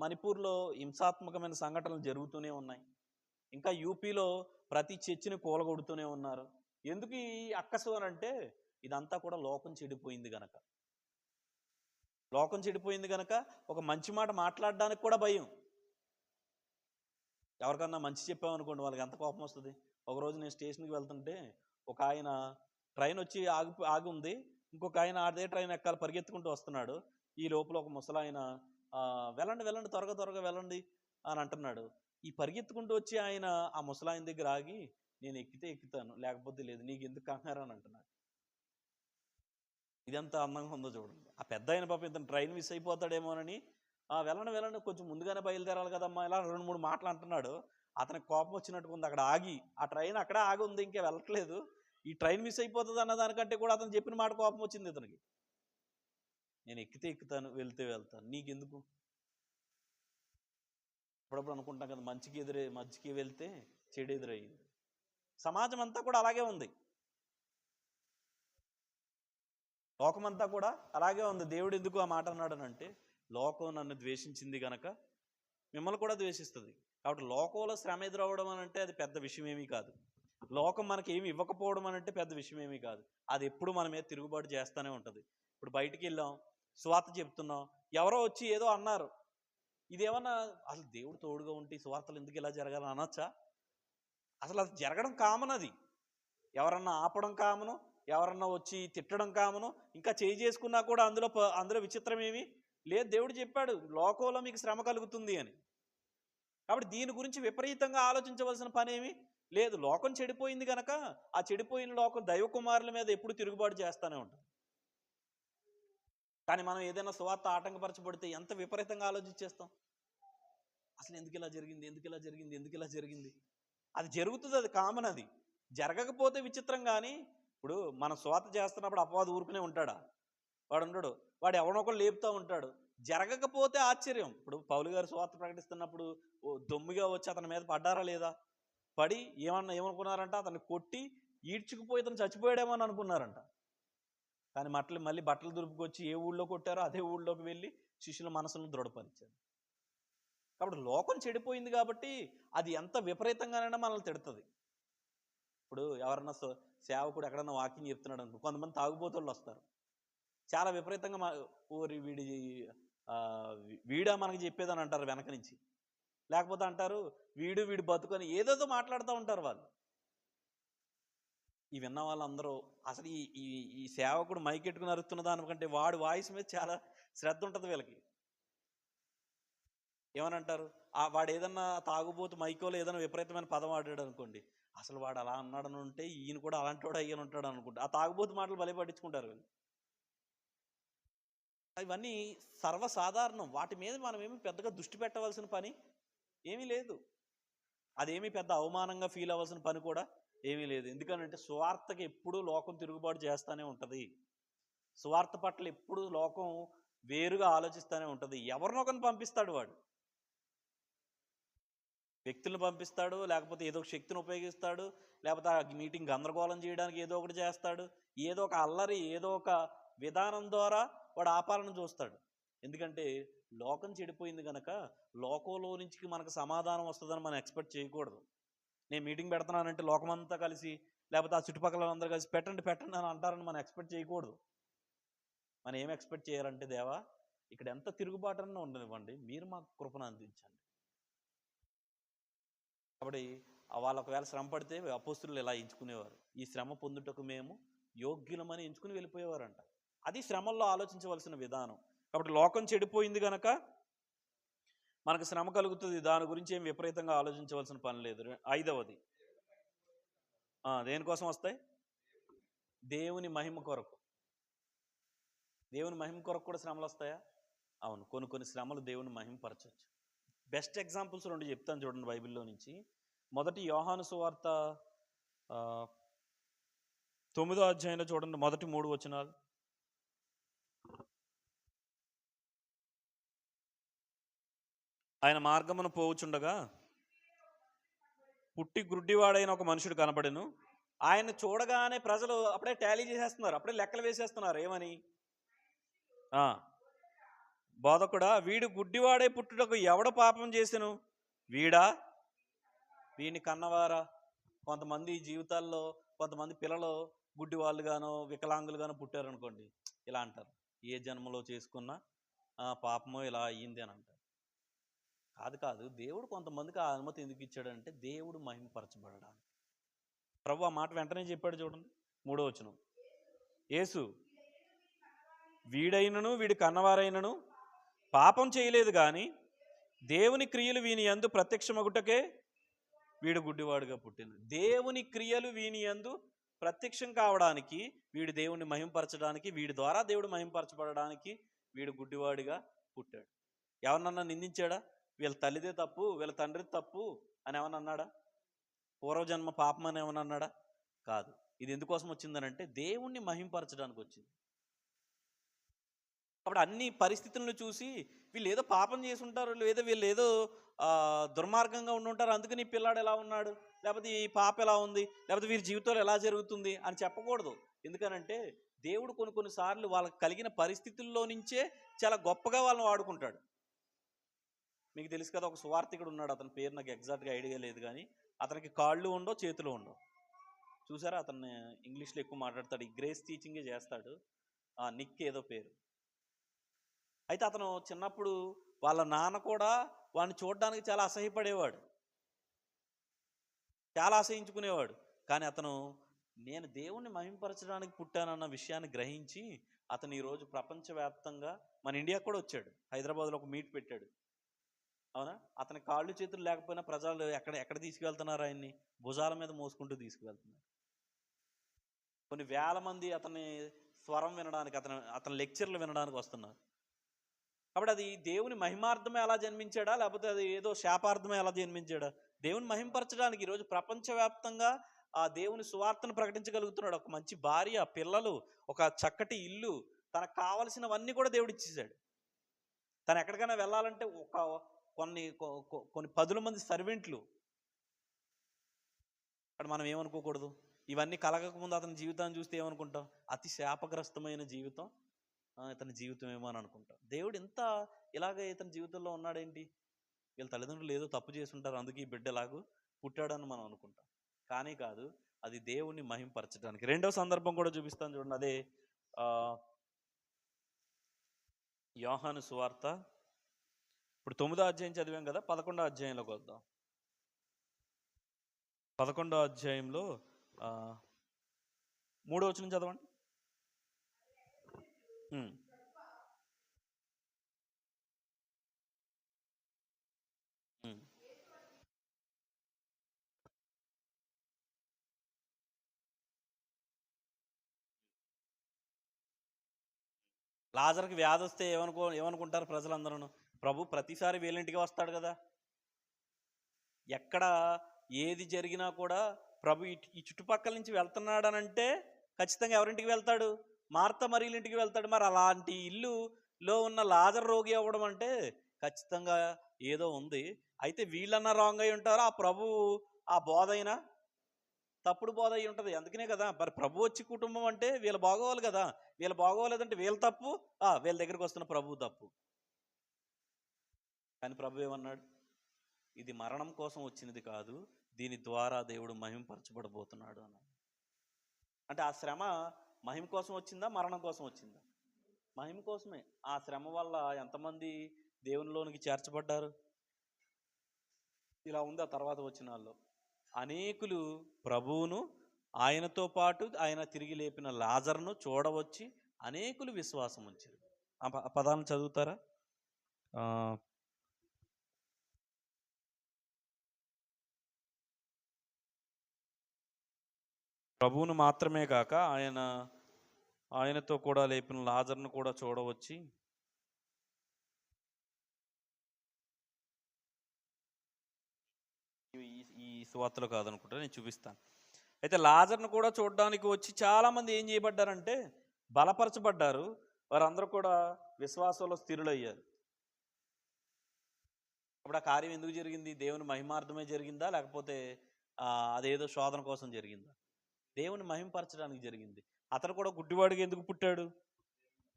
మణిపూర్లో హింసాత్మకమైన సంఘటనలు జరుగుతూనే ఉన్నాయి. ఇంకా యూపీలో ప్రతి చర్చిని కూలగొడుతూనే ఉన్నారు. ఎందుకు ఈ అక్కసు అనంటే ఇదంతా కూడా లోకం చెడిపోయింది గనక. లోకం చెడిపోయింది గనక ఒక మంచి మాట మాట్లాడడానికి కూడా భయం. ఎవరికన్నా మంచి చెప్పామనుకోండి, వాళ్ళకి ఎంత కోపం వస్తుంది. ఒకరోజు నేను స్టేషన్కి వెళ్తుంటే ఒక ఆయన ట్రైన్ వచ్చి ఆగి ఉంది. ఇంకొక ఆయన అదే ట్రైన్ ఎక్కాలి, పరిగెత్తుకుంటూ వస్తున్నాడు. ఈ లోపల ఒక ముసలాయన వెళ్ళండి త్వరగా వెళ్ళండి అని అంటున్నాడు. ఈ పరిగెత్తుకుంటూ వచ్చి ఆయన ఆ ముసలాయన దగ్గర ఆగి, నేను ఎక్కితే ఎక్కుతాను, లేకపోతే లేదు, నీకు ఎందుకు కంగారు అని అంటున్నాడు. ఇదెంత అందంగా ఉందో చూడండి. ఆ పెద్ద ఆయన పాపం ఇతను ట్రైన్ మిస్ అయిపోతాడేమోనని వెళ్ళండి కొంచెం ముందుగానే బయలుదేరాలి కదమ్మా, ఇలా 2-3 మాటలు అంటున్నాడు. అతనికి కోపం వచ్చినట్టుకుంది. అక్కడ ఆగి ఆ ట్రైన్ అక్కడే ఆగి ఉంది, ఇంకా వెళ్ళట్లేదు. ఈ ట్రైన్ మిస్ అయిపోతుంది అన్న దానికంటే కూడా అతను చెప్పిన మాట కోపం వచ్చింది ఇతనికి. నేను ఎక్కితే ఎక్కుతాను, వెళ్తే వెళ్తాను, నీకెందుకు? అప్పుడప్పుడు అనుకుంటాం కదా, మంచికి వెళ్తే చెడు ఎదురయ్యింది. సమాజం అంతా కూడా అలాగే ఉంది, లోకమంతా కూడా అలాగే ఉంది. దేవుడు ఎందుకు ఆ మాట అన్నాడనంటే లోకం నన్ను ద్వేషించింది గనక మిమ్మల్ని కూడా ద్వేషిస్తుంది. కాబట్టి లోకంలో శ్రమ ఎదురవ్వడం అనంటే అది పెద్ద విషయం ఏమీ కాదు. లోకం మనకి ఏమి ఇవ్వకపోవడం అనంటే పెద్ద విషయం ఏమీ కాదు. అది ఎప్పుడు మన మీద తిరుగుబాటు చేస్తూనే ఉంటుంది. ఇప్పుడు బయటికి వెళ్ళాం, సువార్త చెప్తున్నాం, ఎవరో వచ్చి ఏదో అన్నారు. ఇదేమన్నా అసలు దేవుడు తోడుగా ఉంటే సువార్తలు ఎందుకు ఇలా జరగాలని అనొచ్చా? అసలు అది జరగడం కామన్. అది ఎవరన్నా ఆపడం కామను, ఎవరన్నా వచ్చి తిట్టడం కామను, ఇంకా చేసుకున్నా కూడా అందులో విచిత్రం ఏమి లేదు. దేవుడు చెప్పాడు లోకంలో మీకు శ్రమ కలుగుతుంది అని. కాబట్టి దీని గురించి విపరీతంగా ఆలోచించవలసిన పనేమి లేదు. లోకం చెడిపోయింది కనుక ఆ చెడిపోయిన లోకం దైవ కుమారుల మీద ఎప్పుడు తిరుగుబాటు చేస్తూనే ఉంటుంది. కానీ మనం ఏదైనా సువార్త ఆటంకపరచబడితే ఎంత విపరీతంగా ఆలోచించేస్తాం. అసలు ఎందుకు ఇలా జరిగింది. అది జరుగుతుంది, అది కామన్. అది జరగకపోతే విచిత్రం. కానీ ఇప్పుడు మనం సువార్త చేస్తున్నప్పుడు అపవాది ఊరుకునే ఉంటాడా? వాడు ఉండడు. వాడు ఎవరినొకరు లేపుతూ ఉంటాడు. జరగకపోతే ఆశ్చర్యం. ఇప్పుడు పౌలు గారు సువార్త ప్రకటిస్తున్నప్పుడు దొమ్మిగా వచ్చి అతని మీద పడ్డారా లేదా? పడి ఏమనుకున్నారంట, అతన్ని కొట్టి ఈడ్చుకుపోయి ఇతను చచ్చిపోయాడేమో అని అనుకున్నారంట. కానీ మళ్ళీ బట్టలు దులుపుకొచ్చి ఏ ఊళ్ళో కొట్టారో అదే ఊళ్ళోకి వెళ్ళి శిష్యుల మనసులను దృఢపరిచారు. కాబట్టి లోకం చెడిపోయింది కాబట్టి అది ఎంత విపరీతంగానైనా మనల్ని తిడుతుంది. ఇప్పుడు ఎవరన్నా సేవకుడు ఎక్కడన్నా వాకింగ్ చెప్తున్నాడు అనుకో, కొంతమంది తాగుబోతుళ్ళు వస్తారు. చాలా విపరీతంగా ఓరి వీడా మనకి చెప్పేదని అంటారు వెనక నుంచి. లేకపోతే అంటారు వీడు బతుకొని ఏదేదో మాట్లాడుతూ ఉంటారు వాళ్ళు. ఈ విన్న వాళ్ళందరూ అసలు ఈ సేవకుడు మైకెట్టుకుని అరుస్తున్న దానికంటే వాడి వాయిస్ మీద చాలా శ్రద్ధ ఉంటుంది వీళ్ళకి. ఏమనంటారు, వాడు ఏదన్నా తాగుబోతు మైకోలో ఏదైనా విపరీతమైన పదం ఆడాడు అనుకోండి, అసలు వాడు అలా అన్నాడని ఉంటే ఈయన కూడా అలాంటి వాడు అయ్యని ఉంటాడు అనుకుంటా. ఆ తాగుబోతు మాటలు బలి పట్టించుకుంటారు వీళ్ళు. ఇవన్నీ సర్వసాధారణం. వాటి మీద మనం ఏమి పెద్దగా దృష్టి పెట్టవలసిన పని ఏమీ లేదు. అదేమీ పెద్ద అవమానంగా ఫీల్ అవ్వాల్సిన పని కూడా ఏమీ లేదు. ఎందుకంటే సువార్తకి ఎప్పుడూ లోకం తిరుగుబాటు చేస్తూనే ఉంటుంది. సువార్త పట్ల ఎప్పుడు లోకం వేరుగా ఆలోచిస్తూనే ఉంటుంది. ఎవరినొకరిని పంపిస్తాడు వాడు. వ్యక్తులను పంపిస్తాడు, లేకపోతే ఏదో ఒక శక్తిని ఉపయోగిస్తాడు, లేకపోతే ఆ మీటింగ్ గందరగోళం చేయడానికి ఏదో ఒకటి చేస్తాడు. ఏదో ఒక అల్లరి, ఏదో ఒక విధానం ద్వారా వాడు ఆపాలను చూస్తాడు. ఎందుకంటే లోకం చెడిపోయింది కనుక లోకంలో నుంచి మనకు సమాధానం వస్తుందని మనం ఎక్స్పెక్ట్ చేయకూడదు. నేను మీటింగ్ పెడుతున్నానంటే లోకమంతా కలిసి, లేకపోతే ఆ చుట్టుపక్కల అందరూ కలిసి పెట్టండి అని అంటారని మనం ఎక్స్పెక్ట్ చేయకూడదు. మనం ఏం ఎక్స్పెక్ట్ చేయాలంటే, దేవా ఇక్కడ ఎంత తిరుగుబాటున్నా ఉండనివ్వండి, మీరు మాకు కృపను అందించండి. కాబట్టి వాళ్ళు ఒకవేళ శ్రమ పడితే అపోస్తులు ఇలా ఎంచుకునేవారు, ఈ శ్రమ పొందుటకు మేము యోగ్యులమని ఎంచుకుని వెళ్ళిపోయేవారంట. అది శ్రమల్లో ఆలోచించవలసిన విధానం. కాబట్టి లోకం చెడిపోయింది కనుక మనకు శ్రమ కలుగుతుంది, దాని గురించి ఏం విపరీతంగా ఆలోచించవలసిన పని లేదు. 5వది దేనికోసం వస్తాయి? దేవుని మహిమ కొరకు. దేవుని మహిమ కొరకు కూడా శ్రమలు వస్తాయా? అవును, కొన్ని శ్రమలు దేవుని మహిమపరచవచ్చు. బెస్ట్ ఎగ్జాంపుల్స్ 2 చెప్తాను చూడండి బైబిల్లో నుంచి. మొదటి యోహాను సువార్త 9వ అధ్యాయంలో చూడండి, మొదటి 3 వచనాలు. ఆయన మార్గమును పోవుచుండగా పుట్టి గుడ్డివాడైన ఒక మనుషుడు కనబడెను. ఆయన చూడగానే ప్రజలు అప్పుడే టాలీ చేసేస్తున్నారు, అప్పుడే లెక్కలు వేసేస్తున్నారు. ఏమని? బోధకుడా, వీడు గుడ్డివాడై పుట్టుటకు ఎవడ పాపం చేసెను? వీడా, వీడిని కన్నవారా? కొంతమంది జీవితాల్లో కొంతమంది పిల్లలు గుడ్డివాళ్ళుగానో వికలాంగులుగానో పుట్టారనుకోండి, ఇలా అంటారు, ఏ జన్మలో చేసుకున్న పాపమో ఇలా అయ్యింది అని అంటారు. కాదు, దేవుడు కొంతమందికి ఆ అనుమతి ఎందుకు ఇచ్చాడంటే దేవుడు మహిమపరచబడడానికి. ప్రభు ఆ మాట వెంటనే చెప్పాడు చూడండి, 3వ వచనం. యేసు, వీడైనను వీడి కన్నవారైనను పాపం చేయలేదు కానీ దేవుని క్రియలు వీని యందు ప్రత్యక్షమగుటకే వీడు గుడ్డివాడుగా పుట్టింది. దేవుని క్రియలు వీని యందు ప్రత్యక్షం కావడానికి, వీడు దేవుణ్ణి మహింపరచడానికి, వీడి ద్వారా దేవుడు మహింపరచబడడానికి వీడు గుడ్డివాడిగా పుట్టాడు. ఎవరినన్నా నిందించాడా? వీళ్ళ తల్లిదే తప్పు, వీళ్ళ తండ్రిది తప్పు అని ఏమన్నా అన్నాడా? పూర్వజన్మ పాపం అని ఏమన్నా అన్నాడా? కాదు. ఇది ఎందుకోసం వచ్చిందనంటే దేవుణ్ణి మహింపరచడానికి వచ్చింది. కాబట్టి అన్ని పరిస్థితులను చూసి వీళ్ళు ఏదో పాపం చేసి ఉంటారు, లేదా వీళ్ళు ఏదో దుర్మార్గంగా ఉండి ఉంటారు, అందుకని ఈ పిల్లాడు ఎలా ఉన్నాడు, లేకపోతే ఈ పాప ఎలా ఉంది, లేకపోతే వీరి జీవితంలో ఎలా జరుగుతుంది అని చెప్పకూడదు. ఎందుకనంటే దేవుడు కొన్నిసార్లు వాళ్ళకి కలిగిన పరిస్థితుల్లో నుంచే చాలా గొప్పగా వాళ్ళని వాడుకుంటాడు. మీకు తెలుసు కదా, ఒక సువార్థికుడు ఉన్నాడు, అతని పేరు నాకు ఎగ్జాక్ట్గా ఐడియా లేదు, కానీ అతనికి కాళ్ళు ఉండవు, చేతులు ఉండవు. చూసారా, అతన్ని ఇంగ్లీష్లో ఎక్కువ మాట్లాడతాడు, ఈ గ్రేస్ టీచింగే చేస్తాడు, నిక్ ఏదో పేరు. అయితే అతను చిన్నప్పుడు వాళ్ళ నాన్న కూడా వాడిని చూడడానికి చాలా అసహ్యపడేవాడు, చాలా అసహించుకునేవాడు. కానీ అతను నేను దేవుణ్ణి మహింపరచడానికి పుట్టానన్న విషయాన్ని గ్రహించి అతను ఈరోజు ప్రపంచవ్యాప్తంగా మన ఇండియా కూడా వచ్చాడు. హైదరాబాద్లో ఒక మీట్ పెట్టాడు, అవునా? అతని కాళ్ళు చేతులు లేకపోయినా ప్రజలు ఎక్కడ తీసుకువెళ్తున్నారు, ఆయన్ని భుజాల మీద మోసుకుంటూ తీసుకువెళ్తున్నారు. కొన్ని వేల మంది అతని స్వరం వినడానికి, అతని లెక్చర్లు వినడానికి వస్తున్నారు. కాబట్టి అది దేవుని మహిమార్థమే అలా జన్మించాడా, లేకపోతే అది ఏదో శాపార్థమే అలా జన్మించాడా? దేవుని మహింపరచడానికి ఈరోజు ప్రపంచవ్యాప్తంగా ఆ దేవుని సువార్తను ప్రకటించగలుగుతున్నాడు. ఒక మంచి భార్య, పిల్లలు, ఒక చక్కటి ఇల్లు, తనకు కావలసినవన్నీ కూడా దేవుడు ఇచ్చేసాడు. తను ఎక్కడికైనా వెళ్ళాలంటే కొన్ని 10 మంది సర్వెంట్లు. అక్కడ మనం ఏమనుకోకూడదు, ఇవన్నీ కలగకముందు అతని జీవితాన్ని చూస్తే ఏమనుకుంటాం? అతి శాపగ్రస్తమైన జీవితం ఇతని జీవితం ఏమో అని అనుకుంటాం. దేవుడు ఇంత ఇలాగ ఇతని జీవితంలో ఉన్నాడేంటి? వీళ్ళ తల్లిదండ్రులు ఏదో తప్పు చేసి ఉంటారు, అందుకే ఈ బిడ్డ ఎలాగూ పుట్టాడని మనం అనుకుంటాం. కానీ కాదు, అది దేవుణ్ణి మహింపరచడానికి. రెండవ సందర్భం కూడా చూపిస్తాను చూడండి. అదే యోహాను సువార్త. ఇప్పుడు 9వ అధ్యాయం చదివాం కదా, 11వ అధ్యాయంలోకి వద్దాం. 11వ అధ్యాయంలో 3వ వచనం చదవండి. లాజర్కి వ్యాధి వస్తే ఏమనుకుంటారు ప్రజలందరూ? ప్రభు ప్రతిసారి వీళ్ళింటికి వస్తాడు కదా, ఎక్కడ ఏది జరిగినా కూడా ప్రభు ఈ చుట్టుపక్కల నుంచి వెళ్తున్నాడనంటే ఖచ్చితంగా ఎవరింటికి వెళ్తాడు? మార్త మరియల ఇంటికి వెళ్తాడు. మరి అలాంటి ఇల్లులో ఉన్న లాజర్ రోగి అవ్వడం అంటే ఖచ్చితంగా ఏదో ఉంది. అయితే వీళ్ళన్నా రాంగ్ అయి ఉంటారు, ఆ ప్రభు ఆ బోధ అయినా తప్పుడు బోధ అయి ఉంటుంది. అందుకనే కదా మరి ప్రభు వచ్చి కుటుంబం అంటే వీళ్ళు బాగోవాలి కదా. వీళ్ళు బాగోలేదంటే వీళ్ళ తప్పు, వీళ్ళ దగ్గరికి వస్తున్న ప్రభు తప్పు. కానీ ప్రభు ఏమన్నాడు? ఇది మరణం కోసం వచ్చినది కాదు, దీని ద్వారా దేవుడు మహింపరచబడబోతున్నాడు అన్నాడు. అంటే ఆ శ్రమ మహిమ కోసం వచ్చిందా, మరణం కోసం వచ్చిందా? మహిమ కోసమే. ఆ శ్రమ వల్ల ఎంతమంది దేవునిలోనికి చేర్చబడ్డారు? ఇలా ఉంది ఆ తర్వాత వచ్చిన వాళ్ళు. అనేకులు ప్రభువును, ఆయనతో పాటు ఆయన తిరిగి లేపిన లాజర్ను చూడవచ్చి అనేకులు విశ్వాసం ఉంచారు. ఆ పదాలను చదువుతారా? ప్రభువును మాత్రమే కాక ఆయనతో కూడా లేపిన లాజర్ను కూడా చూడవచ్చి ఈ సువార్తలో కాదనుకుంటా, నేను చూపిస్తాను. అయితే లాజర్ను కూడా చూడడానికి వచ్చి చాలామంది ఏం చేయబడ్డారంటే బలపరచబడ్డారు. వారందరూ కూడా విశ్వాసంలో స్థిరులయ్యారు. అప్పుడు ఆ కార్యం ఎందుకు జరిగింది? దేవుని మహిమార్థమే జరిగిందా, లేకపోతే అదేదో శోధన కోసం జరిగిందా? దేవుని మహింపరచడానికి జరిగింది. అతను కూడా గుడ్డివాడికి ఎందుకు పుట్టాడు?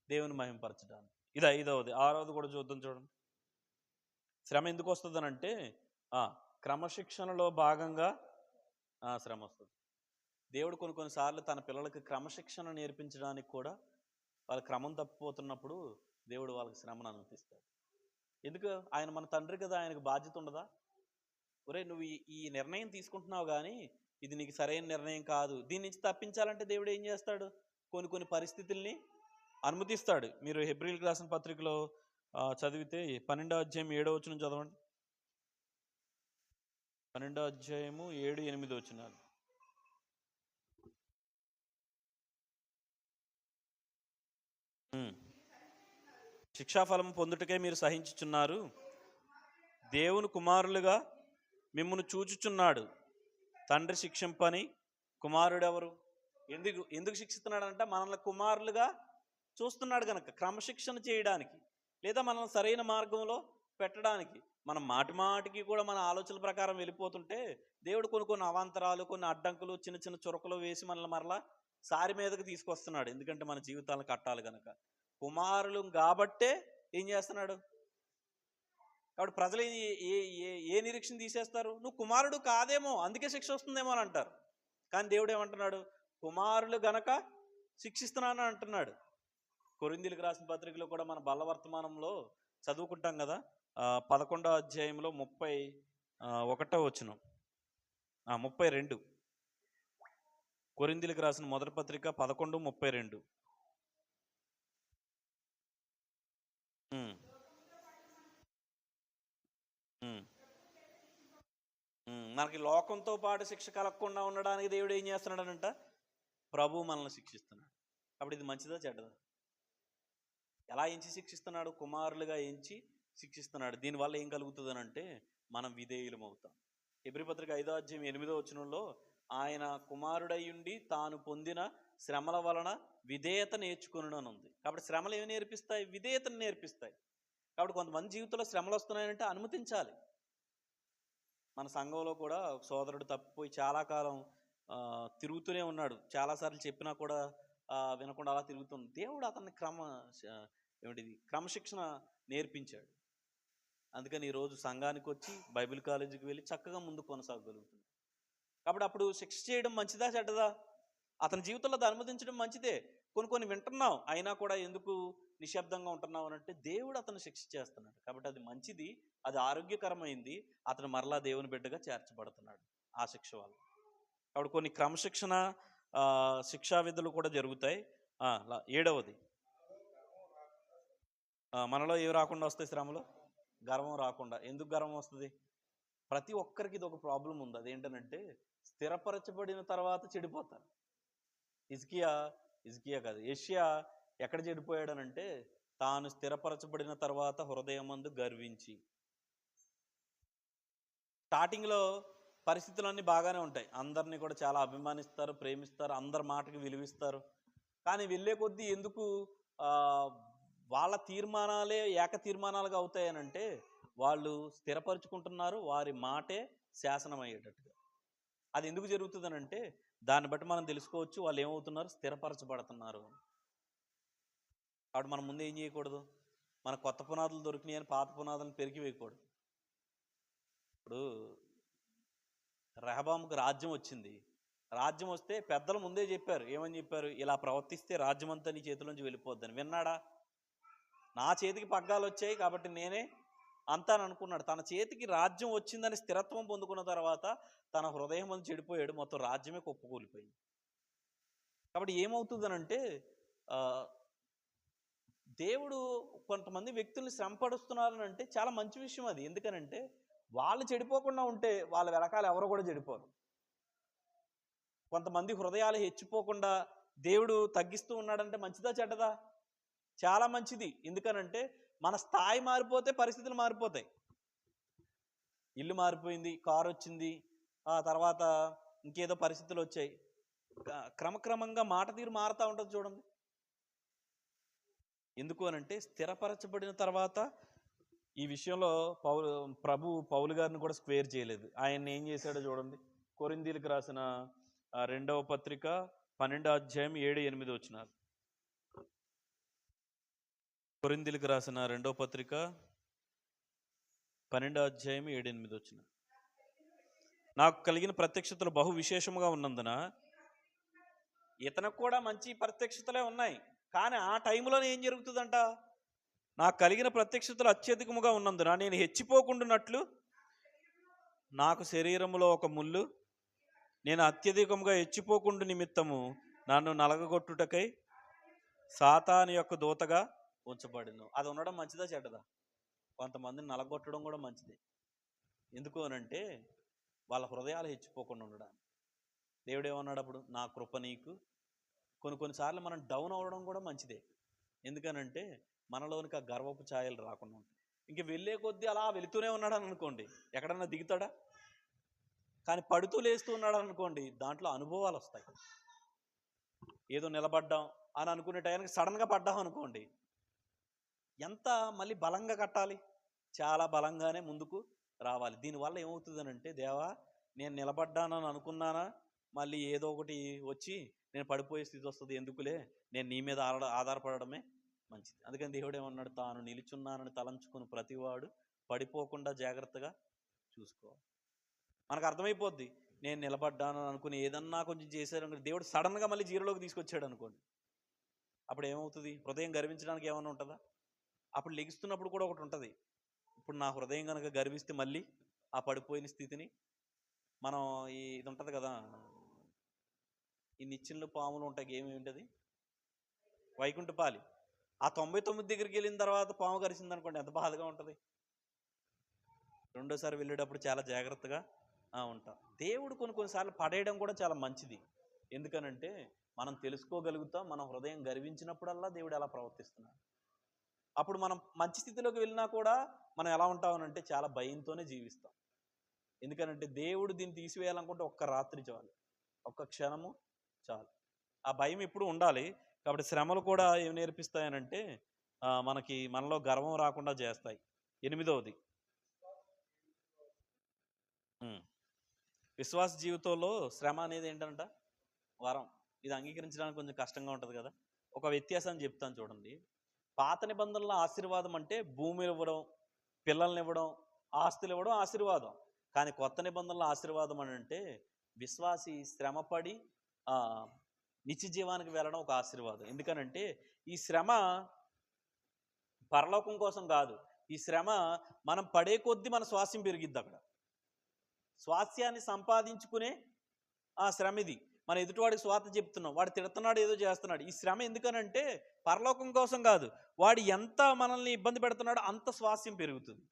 దేవుని మహింపరచడానికి. ఇది 5వది. 6వది కూడా చూద్దాం చూడండి. శ్రమ ఎందుకు వస్తుందనంటే క్రమశిక్షణలో భాగంగా శ్రమ వస్తుంది. దేవుడు కొన్నిసార్లు తన పిల్లలకి క్రమశిక్షణ నేర్పించడానికి కూడా వాళ్ళ క్రమం తప్పిపోతున్నప్పుడు దేవుడు వాళ్ళకి శ్రమను అనుమతిస్తాడు. ఎందుకు? ఆయన మన తండ్రి కదా, ఆయనకు బాధ్యత ఉండదా? ఒరే, నువ్వు ఈ నిర్ణయం తీసుకుంటున్నావు కానీ ఇది నీకు సరైన నిర్ణయం కాదు, దీని నుంచి తప్పించాలంటే దేవుడు ఏం చేస్తాడు? కొన్ని పరిస్థితుల్ని అనుమతిస్తాడు. మీరు హెబ్రీయులకు రాసిన పత్రికలో చదివితే 12వ అధ్యాయం 7వ వచనం చదవండి. 12వ అధ్యాయము 7, 8 వచనాలు. శిక్షాఫలం పొందుటకే మీరు సహించుచున్నారు, దేవుని కుమారులుగా మిమ్మల్ని చూచుచున్నాడు. తండ్రి శిక్షింపని కుమారుడు ఎవరు? ఎందుకు శిక్షిస్తున్నాడంటే మనల్ని కుమారులుగా చూస్తున్నాడు కనుక, క్రమశిక్షణ చేయడానికి, లేదా మనల్ని సరైన మార్గంలో పెట్టడానికి. మనం మాటికి కూడా మన ఆలోచనల ప్రకారం వెళ్ళిపోతుంటే దేవుడు కొన్ని అవాంతరాలు, కొన్ని అడ్డంకులు, చిన్న చురకలు వేసి మనల్ని మరలా సారి మీదకి తీసుకొస్తున్నాడు. ఎందుకంటే మన జీవితాలను కట్టాలి కనుక. కుమారులు కాబట్టే ఏం చేస్తున్నాడు? కాబట్టి ప్రజలు ఏ నిరీక్షణ తీసేస్తారు? నువ్వు కుమారుడు కాదేమో అందుకే శిక్ష వస్తుందేమో అని అంటారు. కానీ దేవుడు ఏమంటున్నాడు? కుమారులు గనక శిక్షిస్తున్నాను అంటున్నాడు. కొరింథీయులకు రాసిన పత్రికలో కూడా మన బలవర్తమానంలో చదువుకుంటాం కదా, 11వ అధ్యాయంలో 31వ వచనం, 32. కొరింథీయులకు రాసిన మొదటి పత్రిక 11:32. మనకి లోకంతో పాటు శిక్ష కలగకుండా ఉండడానికి దేవుడు ఏం చేస్తున్నాడనంట? ప్రభు మనల్ని శిక్షిస్తున్నాడు. అప్పుడు ఇది మంచిదా చెడ్డదా? ఎలా ఎంచి శిక్షిస్తున్నాడు? కుమారులుగా ఎంచి శిక్షిస్తున్నాడు. దీనివల్ల ఏం కలుగుతుంది అని అంటే మనం విధేయులం అవుతాం. హెబ్రీ పత్రిక 5వ అధ్యాయం 8వ వచనంలో ఆయన కుమారుడై ఉండి తాను పొందిన శ్రమల వలన విధేయత నేర్చుకును అని ఉంది. కాబట్టి శ్రమలు ఏమి నేర్పిస్తాయి? విధేయతను నేర్పిస్తాయి. కాబట్టి కొంతమంది జీవితంలో శ్రమలు వస్తున్నాయంటే అనుమతించాలి. మన సంఘంలో కూడా ఒక సోదరుడు తప్పిపోయి చాలా కాలం తిరుగుతూనే ఉన్నాడు. చాలాసార్లు చెప్పినా కూడా వినకుండా అలా తిరుగుతుంది. దేవుడు అతన్ని క్రమశిక్షణ నేర్పించాడు. అందుకని ఈరోజు సంఘానికొచ్చి బైబిల్ కాలేజీకి వెళ్ళి చక్కగా ముందుకు కొనసాగగలుగుతుంది. కాబట్టి అప్పుడు శిక్ష చేయడం మంచిదా చెడ్డదా? అతని జీవితంలో అది అనుమతించడం మంచిదే. కొన్ని కొన్ని వింటున్నాం, అయినా కూడా ఎందుకు నిశ్శబ్దంగా ఉంటున్నావు అనంటే దేవుడు అతను శిక్ష చేస్తున్నాడు. కాబట్టి అది మంచిది, అది ఆరోగ్యకరమైంది. అతను మరలా దేవుని బిడ్డగా చేర్చబడుతున్నాడు ఆ శిక్ష వల్ల. కాబట్టి కొన్ని క్రమశిక్షణ శిక్షా విధులు కూడా జరుగుతాయి. 7వది మనలో ఏవి రాకుండా వస్తాయి శ్రమలు? గర్వం రాకుండా. ఎందుకు గర్వం వస్తుంది? ప్రతి ఒక్కరికి ఇది ఒక ప్రాబ్లం ఉంది. అదేంటనంటే స్థిరపరచబడిన తర్వాత చెడిపోతారు. హిజ్కియా కాదు, యెషయా ఎక్కడ చెడిపోయాడనంటే తాను స్థిరపరచబడిన తర్వాత హృదయమందు గర్వించి. స్టార్టింగ్లో పరిస్థితులన్నీ బాగానే ఉంటాయి. అందరినీ కూడా చాలా అభిమానిస్తారు, ప్రేమిస్తారు, అందరి మాటకి విలువిస్తారు. కానీ వెళ్ళే కొద్దీ ఎందుకు వాళ్ళ తీర్మానాలే ఏక తీర్మానాలుగా అవుతాయనంటే వాళ్ళు స్థిరపరుచుకుంటున్నారు, వారి మాటే శాసనం అయ్యేటట్టుగా. అది ఎందుకు జరుగుతుందనంటే దాన్ని బట్టి మనం తెలుసుకోవచ్చు వాళ్ళు ఏమవుతున్నారు, స్థిరపరచబడుతున్నారు. కాబట్టి మనం ముందు ఏం చేయకూడదు, మన కొత్త పునాదులు దొరికినాయి అని పాత పునాదులను పెరిగి వేయకూడదు. ఇప్పుడు రెహబాముకు రాజ్యం వచ్చింది. రాజ్యం వస్తే పెద్దలు ముందే చెప్పారు. ఏమని చెప్పారు? ఇలా ప్రవర్తిస్తే రాజ్యం అంతా నీ చేతిలోంచి వెళ్ళిపోద్దని. విన్నాడా? నా చేతికి పగ్గాలు వచ్చాయి కాబట్టి నేనే అంతా అని అనుకున్నాడు. తన చేతికి రాజ్యం వచ్చిందని స్థిరత్వం పొందుకున్న తర్వాత తన హృదయం అంతా చెడిపోయాడు. మొత్తం రాజ్యమే కుప్పకూలిపోయింది. కాబట్టి ఏమవుతుందనంటే దేవుడు కొంతమంది వ్యక్తుల్ని శ్రమపడుస్తున్నారనంటే చాలా మంచి విషయం అది. ఎందుకనంటే వాళ్ళు చెడిపోకుండా ఉంటే వాళ్ళ వెనకాల ఎవరు కూడా చెడిపోరు. కొంతమంది హృదయాలు హెచ్చిపోకుండా దేవుడు తగ్గిస్తూ ఉన్నాడంటే మంచిదా చెడ్డదా? చాలా మంచిది. ఎందుకనంటే మన స్థాయి మారిపోతే పరిస్థితులు మారిపోతాయి. ఇల్లు మారిపోయింది, కారు వచ్చింది, ఆ తర్వాత ఇంకేదో పరిస్థితులు వచ్చాయి. క్రమక్రమంగా మాట తీరు మారుతూ ఉంటుంది చూడండి. ఎందుకు అనంటే స్థిరపరచబడిన తర్వాత ఈ విషయంలో పౌలు గారిని కూడా స్క్వేర్ చేయలేదు. ఆయన ఏం చేశాడో చూడండి. కొరింథీయులకు రాసిన 2వ పత్రిక 12వ అధ్యాయం 7-8 వచనాలు. కొరింథీయులకు రాసిన 2వ పత్రిక 12వ అధ్యాయం 7-8 వచనాలు. నాకు కలిగిన ప్రత్యక్షతలు బహు విశేషముగా ఉన్నందున, ఇతనికి కూడా మంచి ప్రత్యక్షతలే ఉన్నాయి, కానీ ఆ టైంలోనే ఏం జరుగుతుందంట, నాకు కలిగిన ప్రత్యక్షతలు అత్యధికముగా ఉన్నందున నేను హెచ్చిపోకుండానట్లు నాకు శరీరములో ఒక ముళ్ళు, నేను అత్యధికముగా హెచ్చిపోకుండా నిమిత్తము నన్ను నలగగొట్టుటకై సాతాను యొక్క దూతగా ఉంచబడిను. అది ఉండడం మంచిదా చెడ్డదా? కొంతమందిని నలగొట్టడం కూడా మంచిదే. ఎందుకు అనంటే వాళ్ళ హృదయాలు హెచ్చిపోకుండా ఉండడానికి. దేవుడు ఏమన్నాడు అప్పుడు? నా కృప నీకు. కొన్నిసార్లు మనం డౌన్ అవ్వడం కూడా మంచిదే. ఎందుకనంటే మనలోనికి ఆ గర్వపు ఛాయలు రాకుండా ఉంటాయి. ఇంక వెళ్ళే కొద్దీ అలా వెళుతూనే ఉన్నాడు అని అనుకోండి, ఎక్కడన్నా దిగుతాడా? కానీ పడుతూ లేస్తూ ఉన్నాడు అనుకోండి, దాంట్లో అనుభవాలు వస్తాయి. ఏదో నిలబడ్డాం అని అనుకునే టైంకి సడన్గా పడ్డాం అనుకోండి, ఎంత మళ్ళీ బలంగా కట్టాలి, చాలా బలంగానే ముందుకు రావాలి. దీనివల్ల ఏమవుతుందనంటే, దేవా నేను నిలబడ్డానని అనుకున్నానా, మళ్ళీ ఏదో ఒకటి వచ్చి నేను పడిపోయే స్థితి వస్తుంది, ఎందుకులే నేను నీ మీద ఆధారపడడమే మంచిది. అందుకని దేవుడు ఏమన్నాడు? తాను నిలుచున్నానని తలంచుకుని ప్రతివాడు పడిపోకుండా జాగ్రత్తగా చూసుకోవాలి. మనకు అర్థమైపోద్ది, నేను నిలబడ్డాను అనుకుని ఏదన్నా కొంచెం చేశారనుకో, దేవుడు సడన్గా మళ్ళీ జీరోలోకి తీసుకొచ్చాడు అనుకోండి, అప్పుడు ఏమవుతుంది? హృదయం గర్వించడానికి ఏమైనా ఉంటుందా? అప్పుడు లెగిస్తున్నప్పుడు కూడా ఒకటి ఉంటుంది. ఇప్పుడు నా హృదయం కనుక గర్విస్తే మళ్ళీ ఆ పడిపోయిన స్థితిని మనం ఇది ఉంటుంది కదా, ఈ నిచ్చెనలు పాములు ఉంటాయి, ఏమేంటది, వైకుంఠపాలి. ఆ 99 దగ్గరికి వెళ్ళిన తర్వాత పాము కరిచింది అనుకోండి, ఎంత బాధగా ఉంటుంది. రెండోసారి వెళ్ళేటప్పుడు చాలా జాగ్రత్తగా ఉంటాం. దేవుడు కొన్నిసార్లు పడేయడం కూడా చాలా మంచిది. ఎందుకనంటే మనం తెలుసుకోగలుగుతాం, మన హృదయం గర్వించినప్పుడల్లా దేవుడు ఎలా ప్రవర్తిస్తున్నాడు. అప్పుడు మనం మంచి స్థితిలోకి వెళ్ళినా కూడా మనం ఎలా ఉంటామనంటే చాలా భయంతోనే జీవిస్తాం. ఎందుకనంటే దేవుడు దీన్ని తీసివేయాలనుకుంటే ఒక్క రాత్రి చాలు, ఒక్క క్షణము చాలు. ఆ భయం ఎప్పుడు ఉండాలి. కాబట్టి శ్రమలు కూడా ఏమి నేర్పిస్తాయనంటే మనలో గర్వం రాకుండా చేస్తాయి. 8వది విశ్వాస జీవితంలో శ్రమ అనేది ఏంటంట వరం. ఇది అంగీకరించడానికి కొంచెం కష్టంగా ఉంటుంది కదా. ఒక వ్యత్యాసం చెప్తాను చూడండి. పాత నిబంధనల ఆశీర్వాదం అంటే భూమిని ఇవ్వడం, పిల్లల్ని ఇవ్వడం, ఆస్తులు ఇవ్వడం ఆశీర్వాదం. కానీ కొత్త నిబంధనల ఆశీర్వాదం అని అంటే విశ్వాసి శ్రమపడి నిత్య జీవానికి వెళ్ళడం ఒక ఆశీర్వాదం. ఎందుకనంటే ఈ శ్రమ పరలోకం కోసం కాదు. ఈ శ్రమ మనం పడే కొద్దీ మన స్వాస్థ్యం పెరిగిద్ది. అక్కడ స్వాస్థ్యాన్ని సంపాదించుకునే ఆ శ్రమ ఇది. మన ఎదుటివాడికి స్వార్థ చెప్తున్నాం, వాడు తిడుతున్నాడు, ఏదో చేస్తున్నాడు. ఈ శ్రమ ఎందుకనంటే పరలోకం కోసం కాదు. వాడు ఎంత మనల్ని ఇబ్బంది పెడుతున్నాడో అంత స్వాస్థ్యం పెరుగుతుంది.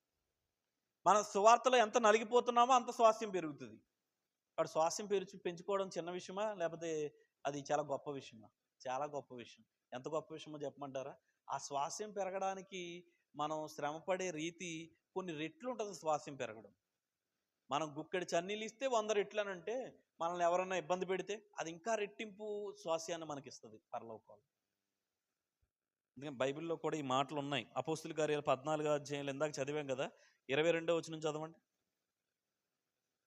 మన సువార్తలో ఎంత నలిగిపోతున్నామో అంత స్వాస్థ్యం పెరుగుతుంది. వాడు స్వాస్థ్యం పెంచుకోవడం చిన్న విషయమా, లేకపోతే అది చాలా గొప్ప విషయమా? చాలా గొప్ప విషయం. ఎంత గొప్ప విషయమో చెప్పమంటారా? ఆ స్వాస్థ్యం పెరగడానికి మనం శ్రమపడే రీతి కొన్ని రెట్లు ఉంటుంది. స్వాస్థ్యం పెరగడం, మనం గుక్కెడి చన్నీళ్ళు ఇస్తే 100 రెట్లు అని అంటే, మనల్ని ఎవరన్నా ఇబ్బంది పెడితే అది ఇంకా రెట్టింపు స్వాస్థ్యాన్ని మనకి ఇస్తుంది పరలోకాలు. ఎందుకంటే బైబిల్లో కూడా ఈ మాటలు ఉన్నాయి. అపోస్తుల కార్యాలు 14వ అధ్యాయంలో ఇందాక చదివాం కదా, 22వ వచనం చదవండి.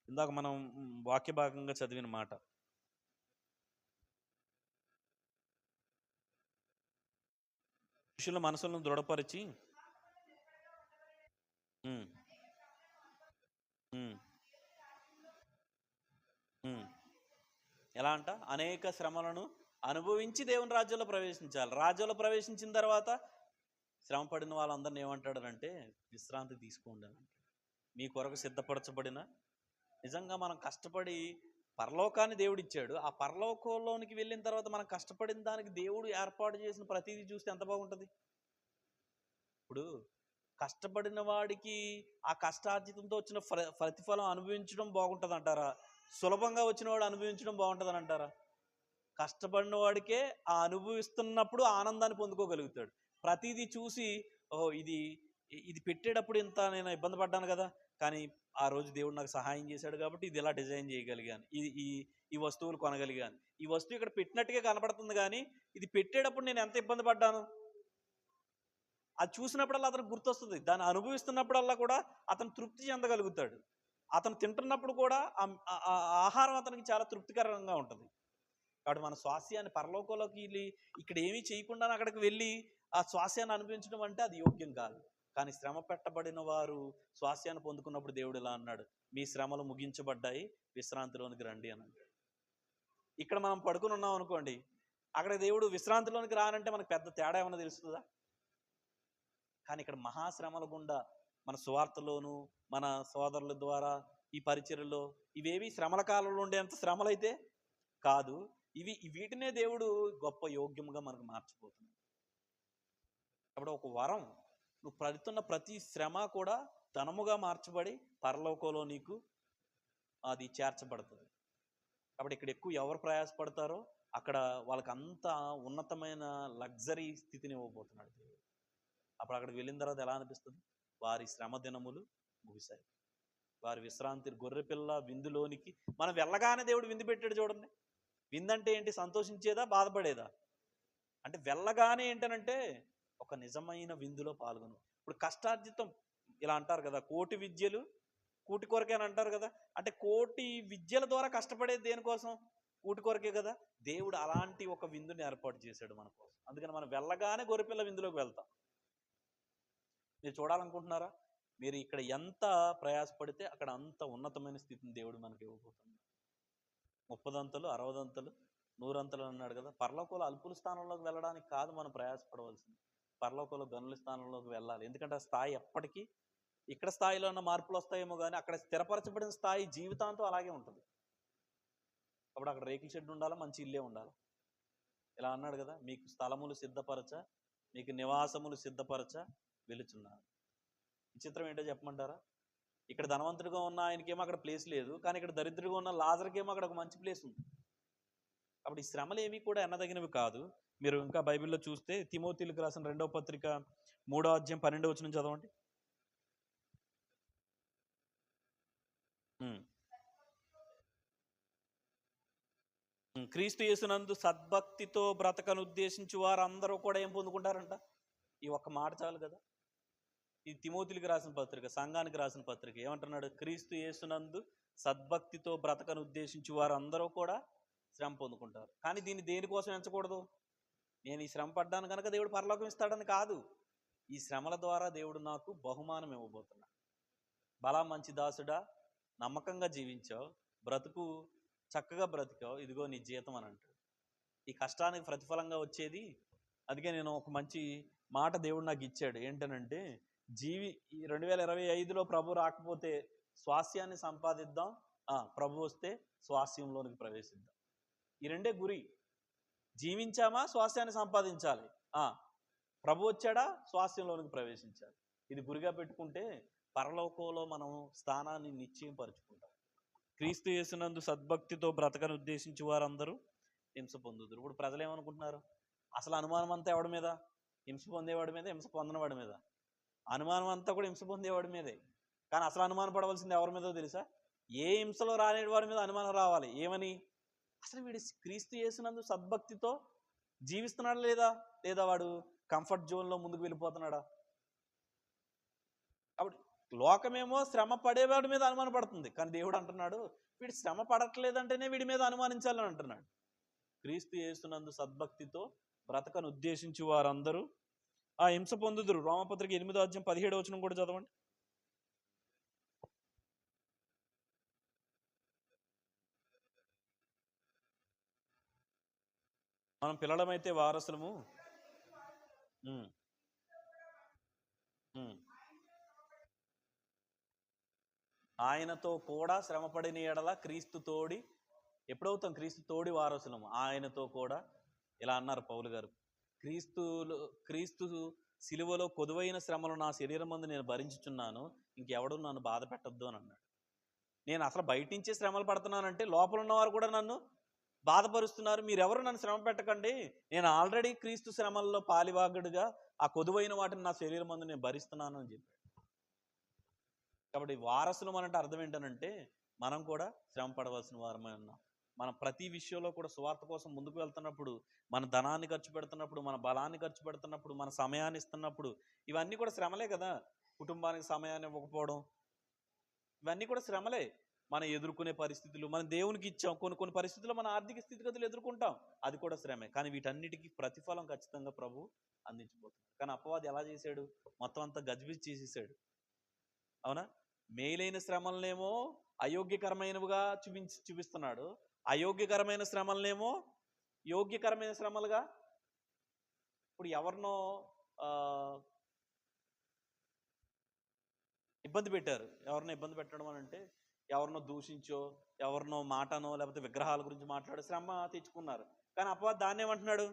ఇందాక మనం వాక్య భాగంగా చదివిన మాట. మనుషుల మనసులను దృఢపరిచి ఎలా అంట అనేక శ్రమలను అనుభవించి దేవుని రాజ్యంలో ప్రవేశించాలి. రాజ్యంలో ప్రవేశించిన తర్వాత శ్రమ పడిన వాళ్ళందరినీ ఏమంటాడంటే విశ్రాంతి తీసుకోండి అని. మీ కొరకు సిద్ధపరచబడిన, నిజంగా మనం కష్టపడి పరలోకాన్ని దేవుడు ఇచ్చాడు. ఆ పరలోకంలోనికి వెళ్ళిన తర్వాత మనం కష్టపడిన దానికి దేవుడు ఏర్పాటు చేసిన ప్రతిదీ చూస్తే ఎంత బాగుంటుంది. ఇప్పుడు కష్టపడిన వాడికి ఆ కష్టార్జితంతో వచ్చిన ప్రతిఫలం అనుభవించడం బాగుంటుంది అంటారా? సులభంగా వచ్చిన వాడు అనుభవించడం బాగుంటుందని అంటారా? కష్టపడిన వాడికే ఆ అనుభవిస్తున్నప్పుడు ఆనందాన్ని పొందుకోగలుగుతాడు. ప్రతిదీ చూసి ఇది ఇది పెట్టేటప్పుడు ఇంత నేను ఇబ్బంది పడ్డాను కదా, కానీ ఆ రోజు దేవుడు నాకు సహాయం చేశాడు కాబట్టి ఇది ఇలా డిజైన్ చేయగలిగాను, ఈ ఈ వస్తువులు కొనగలిగాను. ఈ వస్తువు ఇక్కడ పెట్టినట్టుగా కనపడుతుంది, కానీ ఇది పెట్టేటప్పుడు నేను ఎంత ఇబ్బంది పడ్డాను అది చూసినప్పుడల్లా అతనికి గుర్తొస్తుంది. దాన్ని అనుభవిస్తున్నప్పుడల్లా కూడా అతను తృప్తి చెందగలుగుతాడు. అతను తింటున్నప్పుడు కూడా ఆహారం అతనికి చాలా తృప్తికరంగా ఉంటుంది. కాబట్టి మన స్వాస్థ్యాన్ని పరలోకంలోకి వెళ్ళి ఇక్కడ ఏమీ చేయకుండా అక్కడికి వెళ్ళి ఆ స్వాస్థ్యాన్ని అనుభవించడం అంటే అది యోగ్యం కాదు. కానీ శ్రమ పెట్టబడిన వారు స్వాస్థ్యాన్ని పొందుకున్నప్పుడు దేవుడు ఇలా అన్నాడు, మీ శ్రమలు ముగించబడ్డాయి, విశ్రాంతిలోనికి రండి అని అంటాడు. ఇక్కడ మనం పడుకుని ఉన్నాం అనుకోండి, అక్కడ దేవుడు విశ్రాంతిలోనికి రానంటే మనకు పెద్ద తేడా ఏమన్నా తెలుస్తుందా? కానీ ఇక్కడ మహాశ్రమల గుండా మన సువార్తలోను మన సోదరుల ద్వారా ఈ పరిచర్యలో ఇవేవి శ్రమల కాలంలో ఉండేంత శ్రమలైతే కాదు. వీటినే దేవుడు గొప్ప యోగ్యంగా మనకు మార్చిపోతుంది. కాబట్టి ఒక వరం, నువ్వు పడుతున్న ప్రతి శ్రమ కూడా ధనముగా మార్చబడి పరలోకంలో నీకు అది చేర్చబడుతుంది. కాబట్టి ఇక్కడ ఎక్కువ ఎవరు ప్రయాసపడతారో అక్కడ వాళ్ళకి అంత ఉన్నతమైన లగ్జరీ స్థితిని ఇవ్వబోతున్నాడు దేవుడు. అప్పుడు అక్కడికి వెళ్ళిన తర్వాత ఎలా అనిపిస్తుంది? వారి శ్రమ దినములు ముగిశాయి, వారి విశ్రాంతి గొర్రెపిల్ల విందులోనికి. మనం వెళ్ళగానే దేవుడు విందు పెట్టాడు చూడండి. విందంటే ఏంటి? సంతోషించేదా, బాధపడేదా? అంటే వెళ్ళగానే ఏంటనంటే ఒక నిజమైన విందులో పాల్గొను. ఇప్పుడు కష్టార్జితం ఇలా అంటారు కదా, కోటి విద్యలు కూటి కొరకే అని అంటారు కదా. అంటే కోటి విద్యల ద్వారా కష్టపడేది దేనికోసం? కూటి కొరకే కదా. దేవుడు అలాంటి ఒక విందుని ఏర్పాటు చేశాడు మన కోసం. అందుకని మనం వెళ్ళగానే గొర్రెపిల్ల విందులోకి వెళ్తాం. మీరు చూడాలనుకుంటున్నారా? మీరు ఇక్కడ ఎంత ప్రయాసపడితే అక్కడ అంత ఉన్నతమైన స్థితిని దేవుడు మనకి ఇవ్వబోతున్నాడు. 30 అంతలు 60 అంతలు 100 అంతలు అన్నాడు కదా. పరలోకంలో అల్పుల స్థానంలోకి వెళ్ళడానికి కాదు మనం ప్రయాసపడవలసింది, పరలోకంలో గనుల స్థానంలోకి వెళ్ళాలి. ఎందుకంటే ఆ స్థాయి ఎప్పటికీ ఇక్కడ స్థాయిలో ఉన్న మార్పులు వస్తాయేమో కానీ అక్కడ స్థిరపరచబడిన స్థాయి జీవితాంతం అలాగే ఉంటుంది. అప్పుడు అక్కడ రేకుల షెడ్ ఉండాలా, మంచి ఇల్లే ఉండాలి. ఇలా అన్నాడు కదా, మీకు స్థలములు సిద్ధపరచ, మీకు నివాసములు సిద్ధపరచ వెలుచున్నారు. విచిత్రం ఏంటో చెప్పమంటారా? ఇక్కడ ధనవంతుడిగా ఉన్న ఆయనకేమో అక్కడ ప్లేస్ లేదు, కానీ ఇక్కడ దరిద్రుడిగా ఉన్న లాజర్కేమో అక్కడ ఒక మంచి ప్లేస్ ఉంది. కాబట్టి ఈ శ్రమలు ఏమీ కూడా ఎన్నదగినవి కాదు. మీరు ఇంకా బైబిల్లో చూస్తే తిమోతిలకు రాసిన 2వ పత్రిక 3వ అధ్యాయం 12వ వచనం చదవండి. క్రీస్తు యేసునందు సద్భక్తితో బ్రతకను ఉద్దేశించి వారు అందరూ కూడా ఏం పొందుకుంటారంట? ఈ ఒక్క మాట చాలు కదా. ఈ తిమోతిలకు రాసిన పత్రిక, సంఘానికి రాసిన పత్రిక ఏమంటున్నాడు? క్రీస్తు యేసునందు సద్భక్తితో బ్రతకను ఉద్దేశించి వారు అందరూ కూడా శ్రమ పొందుకుంటారు. కానీ దీన్ని దేనికోసం ఎంచకూడదు? నేను ఈ శ్రమ పడ్డాను కనుక దేవుడు పరలోకం ఇస్తాడని కాదు. ఈ శ్రమల ద్వారా దేవుడు నాకు బహుమానం ఇవ్వబోతున్నాడు. బలా మంచి దాసుడా, నమ్మకంగా జీవించావు, బ్రతుకు చక్కగా బ్రతికావు, ఇదిగో నీ జీతం అని అంటాడు. ఈ కష్టానికి ప్రతిఫలంగా వచ్చేది. అందుకే నేను ఒక మంచి మాట దేవుడు నాకు ఇచ్చాడు. ఏంటనంటే, ఈ 2025లో ప్రభు రాకపోతే స్వాస్యాన్ని సంపాదిద్దాం, ప్రభు వస్తే స్వాస్యంలోనికి ప్రవేశిద్దాం. ఈ రెండే గురి. జీవించామా స్వాస్యాన్ని సంపాదించాలి, ప్రభు వచ్చాడా స్వాస్యంలోనికి ప్రవేశించాలి. ఇది గురిగా పెట్టుకుంటే పరలోకంలో మనం స్థానాన్ని నిశ్చయింపరుచుకుంటాం. క్రీస్తు యేసునందు సద్భక్తితో బ్రతకను ఉద్దేశించి వారందరూ హింస పొందుదురు. ఇప్పుడు ప్రజలు ఏమనుకుంటున్నారు? అసలు అనుమానం అంతా ఎవడి మీద? హింస పొందేవాడి మీద, హింస పొందనవాడి మీద. అనుమానం అంతా కూడా హింస పొందేవాడి మీదే. కానీ అసలు అనుమానం పడవలసింది ఎవరి మీదో తెలుసా? ఏ హింసలో రానేటి వాడి మీద అనుమానం రావాలి. ఏమని? అసలు వీడు క్రీస్తు యేసునందు సద్భక్తితో జీవిస్తున్నాడా లేదా వాడు కంఫర్ట్ జోన్లో ముందుకు వెళ్ళిపోతున్నాడా? కాబట్టి లోకమేమో శ్రమ పడేవాడి మీద అనుమానం పడుతుంది. కానీ దేవుడు అంటున్నాడు, వీడు శ్రమ పడట్లేదంటేనే వీడి మీద అనుమానించాలని అంటున్నాడు. క్రీస్తు యేసునందు సద్భక్తితో బ్రతకను ఉద్దేశించి వారందరూ హింస పొందుదురు. రోమపత్రిక 8వ అధ్యాయం 17వ వచనం కూడా చదవండి. మనం పిల్లలమైతే వారసులము, ఆయనతో కూడా శ్రమపడిన ఎడల క్రీస్తు తోడి ఎప్పుడవుతాం? క్రీస్తు తోడి వారసులము. ఆయనతో కూడా ఇలా అన్నారు పౌలు గారు, క్రీస్తు సిలువలో కొదువైన శ్రమలు నా శరీరం ముందు నేను భరించుచున్నాను, ఇంకెవడు నన్ను బాధ పెట్టద్దు అని అన్నాడు. నేను అసలు బయట నుంచే శ్రమలు పడుతున్నానంటే లోపల ఉన్నవారు కూడా నన్ను బాధపరుస్తున్నారు, మీరెవరు నన్ను శ్రమ పెట్టకండి, నేను ఆల్రెడీ క్రీస్తు శ్రమల్లో పాలివాగుడుగా ఆ కొదువైన వాటిని నా శరీరం ముందు నేను భరిస్తున్నాను అని చెప్పాడు. కాబట్టి వారసులం అంటే అర్థం ఏంటనంటే, మనం కూడా శ్రమ పడవలసిన వారమే ఉన్నాం. మనం ప్రతి విషయంలో కూడా సువార్త కోసం ముందుకు వెళ్తున్నప్పుడు, మన ధనాన్ని ఖర్చు పెడుతున్నప్పుడు, మన బలాన్ని ఖర్చు పెడుతున్నప్పుడు, మన సమయాన్ని ఇస్తున్నప్పుడు, ఇవన్నీ కూడా శ్రమలే కదా. కుటుంబానికి సమయాన్ని ఇవ్వకపోవడం, ఇవన్నీ కూడా శ్రమలే. మనం ఎదుర్కొనే పరిస్థితులు, మనం దేవునికి ఇచ్చాం, కొన్ని పరిస్థితుల్లో మన ఆర్థిక స్థితిగతులు ఎదుర్కొంటాం, అది కూడా శ్రమే. కానీ వీటన్నిటికీ ప్రతిఫలం ఖచ్చితంగా ప్రభు అందించబోతుంది. కానీ అపవాది ఎలా చేశాడు? మొత్తం అంతా గజిబిజి చేసేసాడు. అవునా? మేలైన శ్రమలనేమో అయోగ్యకరమైనవిగా చూపిస్తున్నాడు, అయోగ్యకరమైన శ్రమలనేమో యోగ్యకరమైన శ్రమలుగా. ఇప్పుడు ఎవరినో ఇబ్బంది పెట్టారు. ఎవరినో ఇబ్బంది పెట్టడం అని అంటే, ఎవరినో దూషించో, ఎవరినో మాటనో, లేకపోతే విగ్రహాల గురించి మాట్లాడి శ్రమ తెచ్చుకున్నారు. కానీ అపవాది దాన్ని ఏమంటున్నాడు?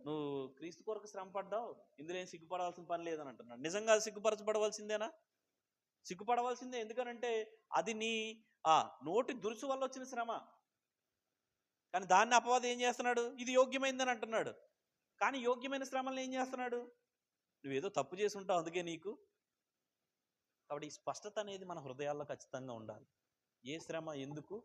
నువ్వు క్రీస్తు కొరకు శ్రమ పడ్డావు, ఇందులో ఏం సిగ్గుపడాల్సిన పని లేదని అంటున్నాడు. నిజంగా సిగ్గుపరచబడవలసిందేనా? సిగ్గుపడవలసిందే. ఎందుకనంటే అది నీ నోటి దురుసు వల్ల వచ్చిన శ్రమ. కానీ దాన్ని అపవాది ఏం చేస్తున్నాడు? ఇది యోగ్యమైందని అంటున్నాడు. కానీ యోగ్యమైన శ్రమలను ఏం చేస్తున్నాడు? నువ్వేదో తప్పు చేసి ఉంటావు అందుకే నీకు. కాబట్టి ఈ స్పష్టత అనేది మన హృదయాల్లో ఖచ్చితంగా ఉండాలి. ఏ శ్రమ ఎందుకు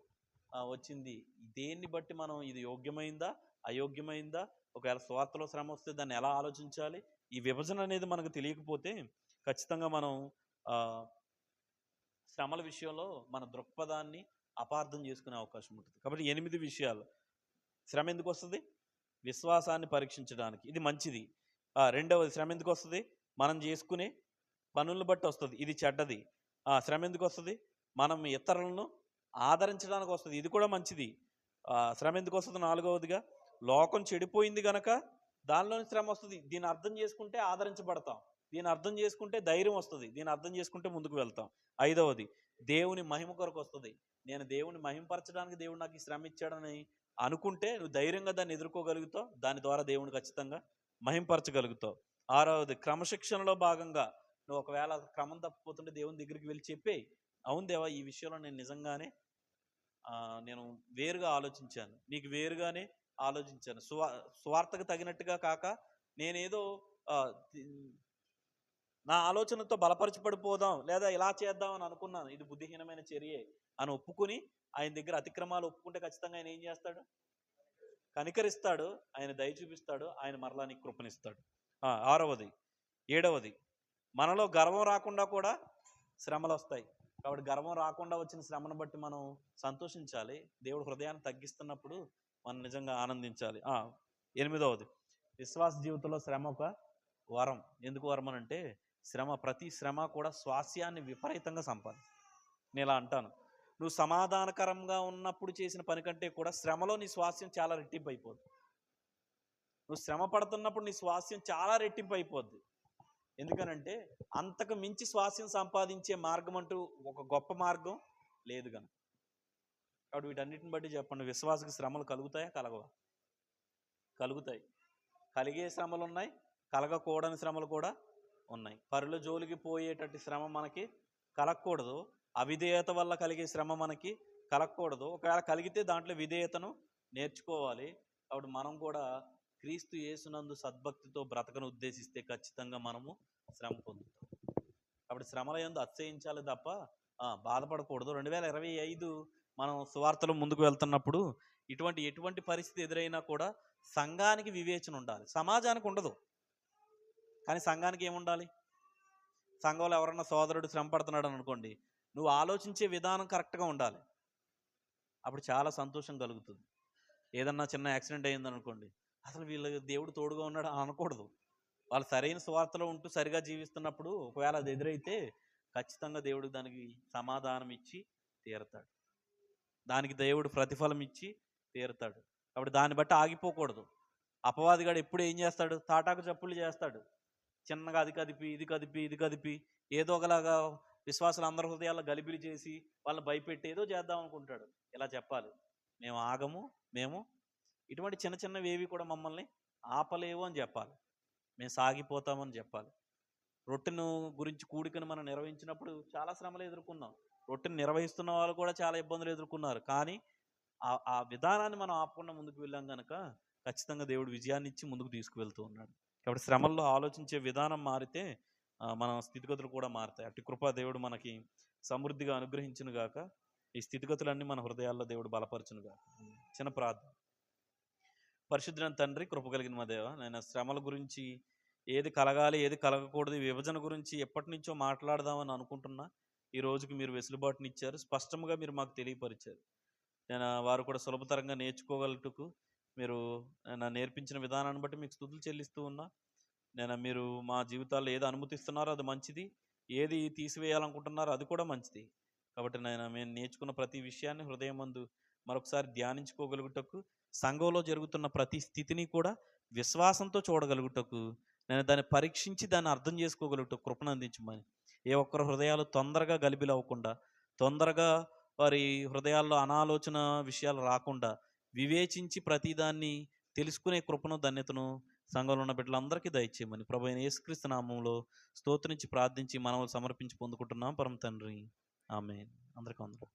వచ్చింది, దేన్ని బట్టి మనం ఇది యోగ్యమైందా అయోగ్యమైందా, ఒకవేళ స్వార్థలో శ్రమ వస్తే దాన్ని ఎలా ఆలోచించాలి, ఈ విభజన అనేది మనకు తెలియకపోతే ఖచ్చితంగా మనం శ్రమల విషయంలో మన దృక్పథాన్ని అపార్థం చేసుకునే అవకాశం ఉంటుంది. కాబట్టి 8 విషయాలు. శ్రమ ఎందుకు వస్తుంది? విశ్వాసాన్ని పరీక్షించడానికి, ఇది మంచిది. రెండవది, శ్రమ ఎందుకు వస్తుంది? మనం చేసుకునే పనులను బట్టి వస్తుంది, ఇది చెడ్డది. శ్రమ ఎందుకు వస్తుంది? మనం ఇతరులను ఆదరించడానికి వస్తుంది, ఇది కూడా మంచిది. శ్రమ ఎందుకు వస్తుంది? నాలుగవదిగా, లోకం చెడిపోయింది కనుక దానిలోని శ్రమ వస్తుంది. దీన్ని అర్థం చేసుకుంటే ఆదరించబడతాం, దీన్ని అర్థం చేసుకుంటే ధైర్యం వస్తుంది, దీన్ని అర్థం చేసుకుంటే ముందుకు వెళ్తాం. ఐదవది, దేవుని మహిమ కొరకు వస్తుంది. నేను దేవుని మహిమపరచడానికి దేవుడు నాకు ఈ శ్రమ ఇచ్చాడని అనుకుంటే నువ్వు ధైర్యంగా దాన్ని ఎదుర్కోగలుగుతావు, దాని ద్వారా దేవుని ఖచ్చితంగా మహిమపరచగలుగుతావు. ఆరవది, క్రమశిక్షణలో భాగంగా నువ్వు ఒకవేళ క్రమం తప్పిపోతుంటే దేవుని దగ్గరికి వెళ్ళి చెప్పే, అవును దేవా ఈ విషయంలో నేను నిజంగానే నేను వేరుగా ఆలోచించాను, నీకు వేరుగానే ఆలోచించాను, సువార్తకు తగినట్టుగా కాక నేనేదో నా ఆలోచనతో బలపరచబడిపోదాం లేదా ఇలా చేద్దాం అని అనుకున్నాను, ఇది బుద్ధిహీనమైన చర్యే అని ఒప్పుకుని ఆయన దగ్గర అతిక్రమాలు ఒప్పుకుంటే ఖచ్చితంగా ఆయన ఏం చేస్తాడు? కనికరిస్తాడు, ఆయన దయ చూపిస్తాడు, ఆయన మరలా నీకు కృపనిస్తాడు. ఆరవది, ఏడవది, మనలో గర్వం రాకుండా కూడా శ్రమలు వస్తాయి. కాబట్టి గర్వం రాకుండా వచ్చిన శ్రమను బట్టి మనం సంతోషించాలి. దేవుడు హృదయాన్ని తగ్గిస్తున్నప్పుడు మనం నిజంగా ఆనందించాలి. 8వది, విశ్వాస జీవితంలో శ్రమ ఒక వరం. ఎందుకు వరం అని అంటే, ప్రతి శ్రమ కూడా స్వాస్యాన్ని విపరీతంగా సంపాదిస్తుంది. నేను ఇలా అంటాను, నువ్వు సమాధానకరంగా ఉన్నప్పుడు చేసిన పని కంటే కూడా శ్రమలో నీ స్వాస్యం చాలా రెట్టింపు అయిపోద్ది. నువ్వు శ్రమ పడుతున్నప్పుడు నీ స్వాస్యం చాలా రెట్టింపు అయిపోద్ది. ఎందుకనంటే అంతకు మించి స్వాస్యం సంపాదించే మార్గం అంటూ ఒక గొప్ప మార్గం లేదు కనుక. కాబట్టి వీటన్నిటిని బట్టి చెప్పండి, విశ్వాసకి శ్రమలు కలుగుతాయా కలగవా? కలుగుతాయి. కలిగే శ్రమలు ఉన్నాయి, కలగకూడని శ్రమలు కూడా ఉన్నాయి. పరుల జోలికి పోయేటట్టు శ్రమ మనకి కలగకూడదు. అవిధేయత వల్ల కలిగే శ్రమ మనకి కలగకూడదు. ఒకవేళ కలిగితే దాంట్లో విధేయతను నేర్చుకోవాలి. కాబట్టి మనం కూడా క్రీస్తు యేసునందు సద్భక్తితో బ్రతకను ఉద్దేశిస్తే ఖచ్చితంగా మనము శ్రమ పొందుతాం. కాబట్టి శ్రమల యందు అతిశయించాలి తప్ప బాధపడకూడదు. 2025 మనం సువార్తలో ముందుకు వెళ్తున్నప్పుడు ఎటువంటి పరిస్థితి ఎదురైనా కూడా సంఘానికి వివేచన ఉండాలి. సమాజానికి ఉండదు, కానీ సంఘానికి ఏముండాలి? సంఘంలో ఎవరన్నా సోదరుడు శ్రమ పడుతున్నాడు అనుకోండి, నువ్వు ఆలోచించే విధానం కరెక్ట్గా ఉండాలి. అప్పుడు చాలా సంతోషం కలుగుతుంది. ఏదన్నా చిన్న యాక్సిడెంట్ అయిందనుకోండి, అసలు వీళ్ళ దేవుడు తోడుగా ఉన్నాడు అనకూడదు. వాళ్ళు సరైన స్వార్థలో ఉంటూ సరిగా జీవిస్తున్నప్పుడు ఒకవేళ అది ఎదురైతే ఖచ్చితంగా దేవుడు దానికి సమాధానం ఇచ్చి తీరుతాడు. దానికి దేవుడు ప్రతిఫలం ఇచ్చి తీరుతాడు. కాబట్టి దాన్ని బట్టి ఆగిపోకూడదు. అపవాదిగాడు ఎప్పుడు ఏం చేస్తాడు? తాటాకు చప్పుళ్ళు చేస్తాడు. చిన్నగా అది కదిపి ఇది కదిపి ఏదో ఒకలాగా విశ్వాసులు అందరి హృదయాల్లో గలిబిలి చేసి వాళ్ళని భయపెట్టి ఏదో చేద్దాం అనుకుంటాడు. ఇలా చెప్పాలి, మేము ఆగము, మేము ఇటువంటి చిన్నవి ఏవి కూడా మమ్మల్ని ఆపలేవు అని చెప్పాలి. మేము సాగిపోతామని చెప్పాలి. రొట్టెను గురించి కూడికను మనం నిర్వహించినప్పుడు చాలా శ్రమలు ఎదుర్కొన్నాం. రొట్టెను నిర్వహిస్తున్న వాళ్ళు కూడా చాలా ఇబ్బందులు ఎదుర్కొన్నారు. కానీ ఆ విధానాన్ని మనం ఆపకుండా ముందుకు వెళ్ళాం కనుక ఖచ్చితంగా దేవుడు విజయాన్ని ఇచ్చి ముందుకు తీసుకువెళ్తూ ఉన్నాడు. కాబట్టి శ్రమల్లో ఆలోచించే విధానం మారితే మన స్థితిగతులు కూడా మారుతాయి. అట్టి కృపా దేవుడు మనకి సమృద్ధిగా అనుగ్రహించును గాక. ఈ స్థితిగతులన్నీ మన హృదయాల్లో దేవుడు బలపరచును గాక. చిన్న ప్రార్థన. పరిశుద్ధులైన తండ్రి, కృప కలిగిన మా దేవ, నేను శ్రమల గురించి ఏది కలగాలి ఏది కలగకూడదు, విభజన గురించి ఎప్పటి నుంచో మాట్లాడదామని అనుకుంటున్నా. ఈ రోజుకి మీరు వెసులుబాటునిచ్చారు, స్పష్టంగా మీరు మాకు తెలియపరిచారు. నేను వారు కూడా సులభతరంగా నేర్చుకోగలటకు మీరు నేర్పించిన విధానాన్ని బట్టి మీకు స్తుతులు చెల్లిస్తూ ఉన్నా. మీరు మా జీవితాల్లో ఏది అనుమతిస్తున్నారో అది మంచిది, ఏది తీసివేయాలనుకుంటున్నారో అది కూడా మంచిది. కాబట్టి మేము నేర్చుకున్న ప్రతి విషయాన్ని హృదయం మందు మరొకసారి ధ్యానించుకోగలుగుటకు, సంఘంలో జరుగుతున్న ప్రతి స్థితిని కూడా విశ్వాసంతో చూడగలుగుటకు, దాన్ని పరీక్షించి దాన్ని అర్థం చేసుకోగలుగుటకు కృపను అందించమని, ఏ ఒక్కరి హృదయాలు తొందరగా గలిబిలి అవ్వకుండా, తొందరగా వారి హృదయాల్లో అనాలోచన విషయాలు రాకుండా వివేచించి ప్రతిదాన్ని తెలుసుకునే కృపను ధన్యతను సంఘంలో ఉన్న బిడ్డలందరికీ దయచేయమని ప్రభు అయిన యేసుక్రీస్తు నామములో స్తోత్రించి ప్రార్థించి మనవులు సమర్పించి పొందుకుంటున్నాం పరమ తండ్రి. ఆమేన్. అందరికీ వందనాలు.